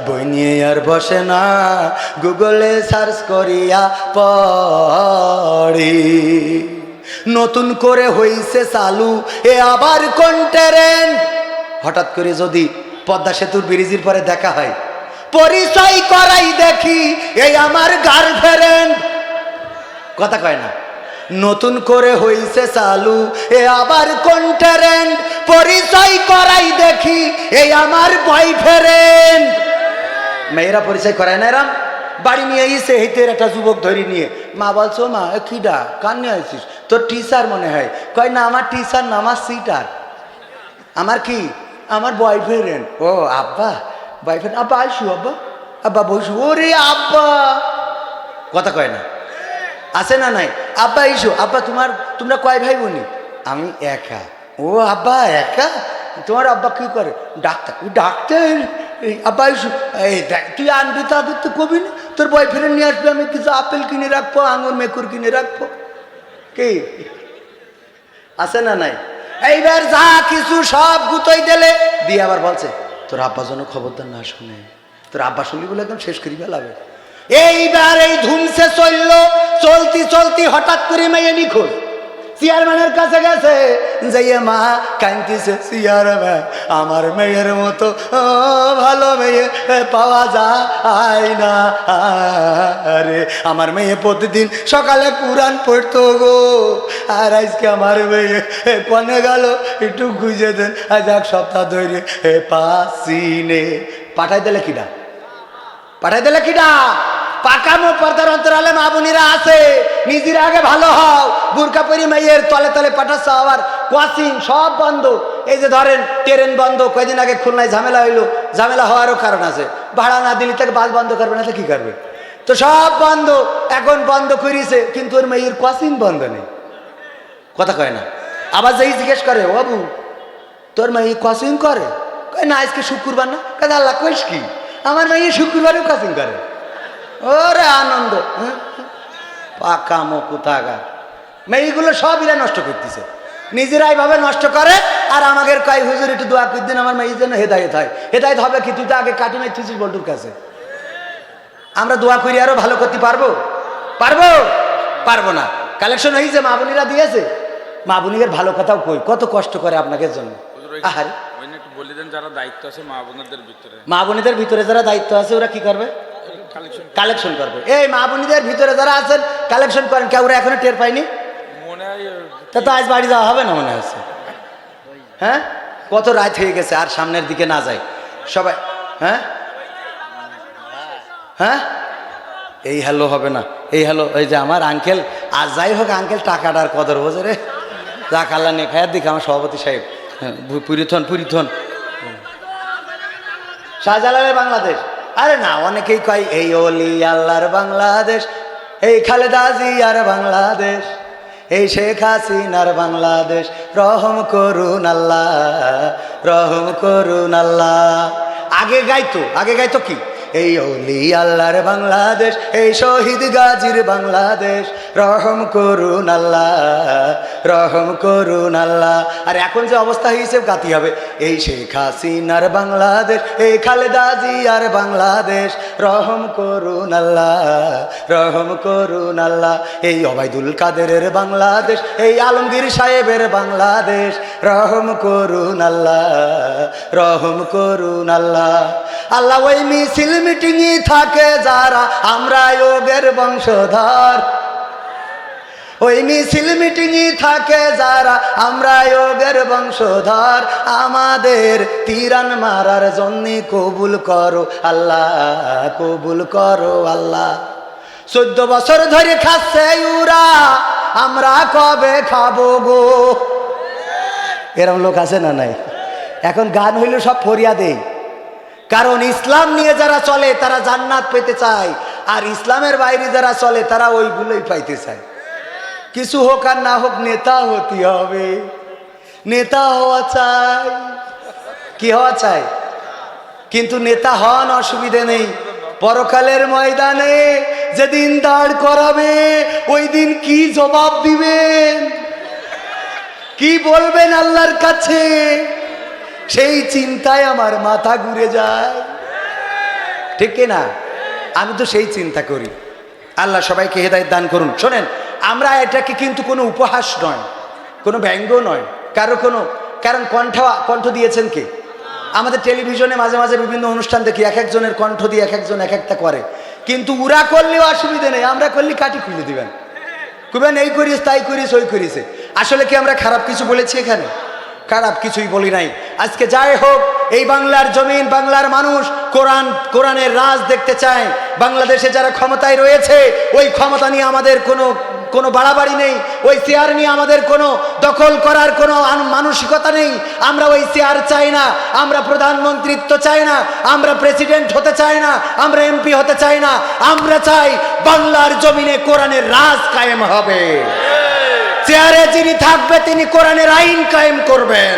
বই নিয়ে আর বসে না, গুগলে সার্চ করিয়া পড়ে। নতুন করে হইছে চালু এ আবার কোন ট্রেন্ড। হঠাৎ করে যদি পদ্মা সেতুর ব্রিজের পরে দেখা হয়, পরিচয় করাই দেখি এই আমার গার্লফ্রেন্ড। কথা কয় না? নতুন করে হইছে চালু এ আবার কোন ট্রেন্ড, পরিচয় করাই দেখি এই আমার বয়ফ্রেন্ড। মেয়েরা পরিচয় করায় না এরাম। বাড়ি নিয়ে এসে হেতের একটা যুবক ধরে নিয়ে, মা বলছো মা কিডা কান নিয়ে আসিস? তোর টিচার মনে হয়। কয় না আমার টিচার না, আমার সিটার। আমার কি? আমার বয়ফ্রেন্ড। ও আব্বা বয়ফ্রেন্ড। আব্বা আইসু, আব্বা আব্বা বসু। ওরে আব্বা। কথা কয় না? আছে না নাই? আব্বা ইসু। আব্বা তোমরা কয় ভাই বোনি? আমি একা। ও আব্বা একা? তোমার আব্বা কি করে? ডাক্তার। ডাক্তার? আব্বা ইসু। এই দেখ তুই আনবি তাদের তো কবি না, তোর বয়ফ্রেন্ড নিয়ে আসবে, আমি কিছু আপেল কিনে রাখবো, আঙুর মেকুর কিনে রাখবো। কি আছে না নাই? এইবার যা কিছু সব গুতোই দিলে দিয়ে আবার বলছে তোর আব্বা যেন খবরদার না শুনে, তোর আব্বা শুনলি বলে একদম শেষ করি ফেলাবে। এইবার এই ধুমসে চলতি চলতি হঠাৎ করে মেয়ে নিখোঁজ। চেয়ারম্যানের কাছে গেছে, যাইয়ে মা কাঁদতেছে, চেয়ারম্যান আমার মেয়ের মতো ভালো মেয়ে পাওয়া যায় না রে। আমার মেয়ে প্রতিদিন সকালে কুরআন পড়তো গো, আর আজকে আমার মেয়ে কনে গেল একটু খুঁজে দেন। আজ এক সপ্তাহ ধরে পাচ্ছি নে। পাঠাই দিলে কিনা? পাঠাই দিলে কিনা? পাকামো পর্দার অন্তরালে মা বোনেরা আছে, নিজের আগে ভালো হও। বুরকা পরি মেয়ের তলে তলে পাঠাচ্ছ, আবার কোয়াসিং সব বন্ধ। এই যে ধরেন ট্রেন বন্ধ, কয়েকদিন আগে খুলনায় ঝামেলা হইলো, ঝামেলা হওয়ারও কারণ আছে। ভাড়া না দিলে তাকে বাস বন্ধ করবে না তো কি করবে? তো সব বন্ধ, এখন বন্ধ করিছে, কিন্তু ওর মেয়ের কোয়াসিং বন্ধ নেই। কথা কয় না? আবার যেই জিজ্ঞেস করে ও বাবু তোর মেয়ে কোয়াসিং করে? কয় না আজকে শুক্রবার না। কাজে আল্লাহ কইস কি আমার মেয়ে শুক্রবারেও কোয়াসিং করে। ওরে আনন্দ। পাকামো কোথাকার মেয়েগুলো সব এরা নষ্ট করতেছে, নিজেরাই ভাবে নষ্ট করে। আর আমাদের কয় হুজুর একটু দোয়া করে দিন আমার মেয়ের জন্য হেদায়েত হয়। হেদায়েত হবে কি? তুই তো আগে কাটি নাই থুছিস বল্টুর কাছে। আমরা দোয়া করি আরো ভালো করতে পারবো? পারবো? পারবো না। কালেকশন হয়েছে, মা বোনেরা দিয়েছে, মা বোনের ভালো কথাও কই, কত কষ্ট করে আপনাদের জন্য। আহারে
বলে দেন যারা দায়িত্ব আছে মা বোনদের ভিতরে,
মা বোনেদের ভিতরে যারা দায়িত্ব আছে ওরা কি করবে? কালেকশন করবে। এই মা বোনেদের ভিতরে যারা আছেন কালেকশন করেন, কেউ ওরা এখনো টের পায়নি?
মনে হয়
তা তো আজ বাড়ি যাওয়া হবে না মনে হচ্ছে। হ্যাঁ, কত রাত হয়ে গেছে, আর সামনের দিকে না যায় সবাই। হ্যাঁ হ্যাঁ, এই হ্যালো হবে না, এই হ্যালো। এই যে আমার আঙ্কেল, আর যাই হোক আঙ্কেল টাকাটার কদর বোঝে রে, যাক আল্লাহ নে খায়ার দিকে আমার সভাপতি সাহেব। হ্যাঁ, পুরিথন শাহজালালের বাংলাদেশ। আরে না, অনেকেই কয় এই ওলি আল্লাহর বাংলাদেশ, এই খালেদা জিয়ার বাংলাদেশ, এই শেখ হাসিনার বাংলাদেশ, রহম করুন আল্লাহ, রহম করুন আল্লাহ। আগে গাইতো কি? এই ওলি আল্লাহর বাংলাদেশ, এই শহীদ গাজীর বাংলাদেশ, রহম করুন আল্লাহ, রহম করুন আল্লাহ। আর এখন যে অবস্থা হয়েছে গাতি হবে এই শেখ হাসিনার বাংলাদেশ, এই খালেদা জিয়ার বাংলাদেশ, রহম করুন আল্লাহ, রহম করুন আল্লাহ। এই ওবায়দুল কাদেরের বাংলাদেশ, এই আলমগীর সাহেবের বাংলাদেশ, রহম করুন আল্লাহ, রহম করুন আল্লাহ। আল্লাহ ওই মিছিল মিটিংই থাকে যারা, আমরা যোগের বংশধর, ওই মিছিল মিটিংই থাকে যারা, আমরা যোগের বংশধর, আমাদের তিরান মারার জন্য কবুল করো আল্লাহ, কবুল করো আল্লাহ। 14 বছর ধরে খাচ্ছে ওরা, আমরা কবে খাবো গো? এরকম লোক আছে না নাই? এখন গান হইল সব ফরিয়া দেই, কারণ ইসলাম নিয়ে যারা চলে তারা জান্নাত পেতে চায়, আর ইসলামের বাইরে যারা চলে তারা ওইগুলোই পাইতে চায়। কিছু হোক আর না হোক নেতা হতে হবে, নেতা হওয়া চাই। কি হওয়া চাই? কিন্তু নেতা হন, অসুবিধে নেই। পরকালের ময়দানে যেদিন দাঁড় করাবে ওই দিন কি জবাব দিবেন, কি বলবেন আল্লাহর কাছে, সেই চিন্তায় আমার মাথা ঘুরে যায়। ঠিক কিনা? আমি তো সেই চিন্তা করি। আল্লাহ সবাইকে হেদায়েত দান করুন। শোনেন, আমরা এটাকে কিন্তু কোনো উপহাস নয়, কোনো ব্যঙ্গ নয়, কারণ কণ্ঠ দিয়েছেন কে? আমাদের টেলিভিশনে মাঝে মাঝে বিভিন্ন অনুষ্ঠান দেখি, এক একজনের কণ্ঠ দিয়ে এক একজন এক একটা করে, কিন্তু উরা করলেও অসুবিধে নেই, আমরা করলে কাটি খুলে দিবেন, কইবেন এই করিস তাই করিস ওই করিস। আসলে কি আমরা খারাপ কিছু বলেছি? এখানে খারাপ কিছুই বলি নাই। আজকে যাই হোক, এই বাংলার জমিন, বাংলার মানুষ কোরআনের রাজ দেখতে চায়। বাংলাদেশে যারা ক্ষমতায় রয়েছে ওই ক্ষমতা নিয়ে আমাদের কোনো বাড়াবাড়ি নেই, ওই চেয়ার নিয়ে আমাদের কোনো দখল করার কোনো মানসিকতা নেই। আমরা ওই চেয়ার চাই না, আমরা প্রধানমন্ত্রিত্ব চাই না, আমরা প্রেসিডেন্ট হতে চাই না, আমরা এমপি হতে চাই না। আমরা চাই বাংলার জমিনে কোরআনের রাজ কায়েম হবে। চেয়ারে যিনি থাকবে তিনি কোরআনের আইন কায়েম করবেন।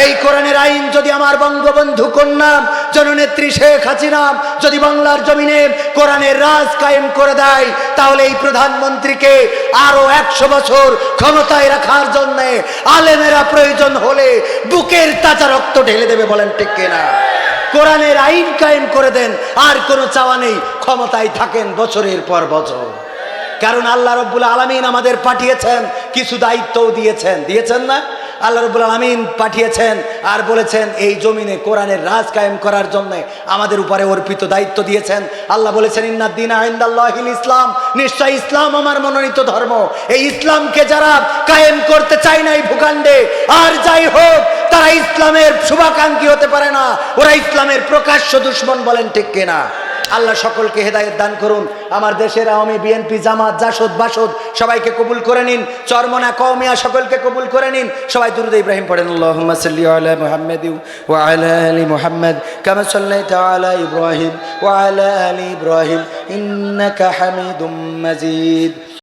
এই কোরআনের আইন যদি আমার বঙ্গবন্ধু কন্যা জননেত্রী শেখ হাসিনা যদি বাংলার জমিনে কোরআনের রাজ কায়েম করে দেয়, তাহলে এই প্রধানমন্ত্রীকে আরো 100 বছর ক্ষমতায় রাখার জন্য আলেমেরা প্রয়োজন হলে বুকের তাজা রক্ত ঢেলে দেবে। বলেন ঠিক কিনা? কোরআনের আইন কায়েম করে দেন, আর কোনো চাওয়া নেই, ক্ষমতায় থাকেন বছরের পর বছর। কারণ আল্লাহ রব্বুল আলামিন আমাদের পাঠিয়েছেন, কিছু দায়িত্বও দিয়েছেন না? আল্লাহ রাব্বুল আলামিন পাঠিয়েছেন আর বলেছেন এই জমিনে কোরআনের রাজ কায়েম করার জন্য আমাদের উপরে অর্পিত দায়িত্ব দিয়েছেন। আল্লাহ বলেছেন ইন্নাদ দীনা ইনদাল্লাহিল ইসলাম, নিশ্চয় ইসলাম আমার মনোনীত ধর্ম। এই ইসলামকে যারা কায়েম করতে চায় না এই ভূখণ্ডে, আর যাই হোক তারা ইসলামের শুভাকাঙ্ক্ষী হতে পারে না, ওরা ইসলামের প্রকাশ্য দুশমন। বলেন ঠিক কিনা? আল্লাহ সকলকে হেদায়েত দান করুন। আমার দেশের আওয়ামী, বিএনপি, জামাত, জাসদ, বাসদ সবাইকে কবুল করে নিন। চরমনা, কওমিয়া সকলকে কবুল করে নিন। সবাই দুরূদ ইব্রাহিম পড়েন। আল্লাহুম্মা সাল্লি আলা মুহাম্মাদ ওয়া আলা আলি মুহাম্মাদ কামা সাল্লাইতা আলা ইব্রাহিম ওয়া আলা আলি ইব্রাহিম ইন্নাকা হামিদুম মাজিদ।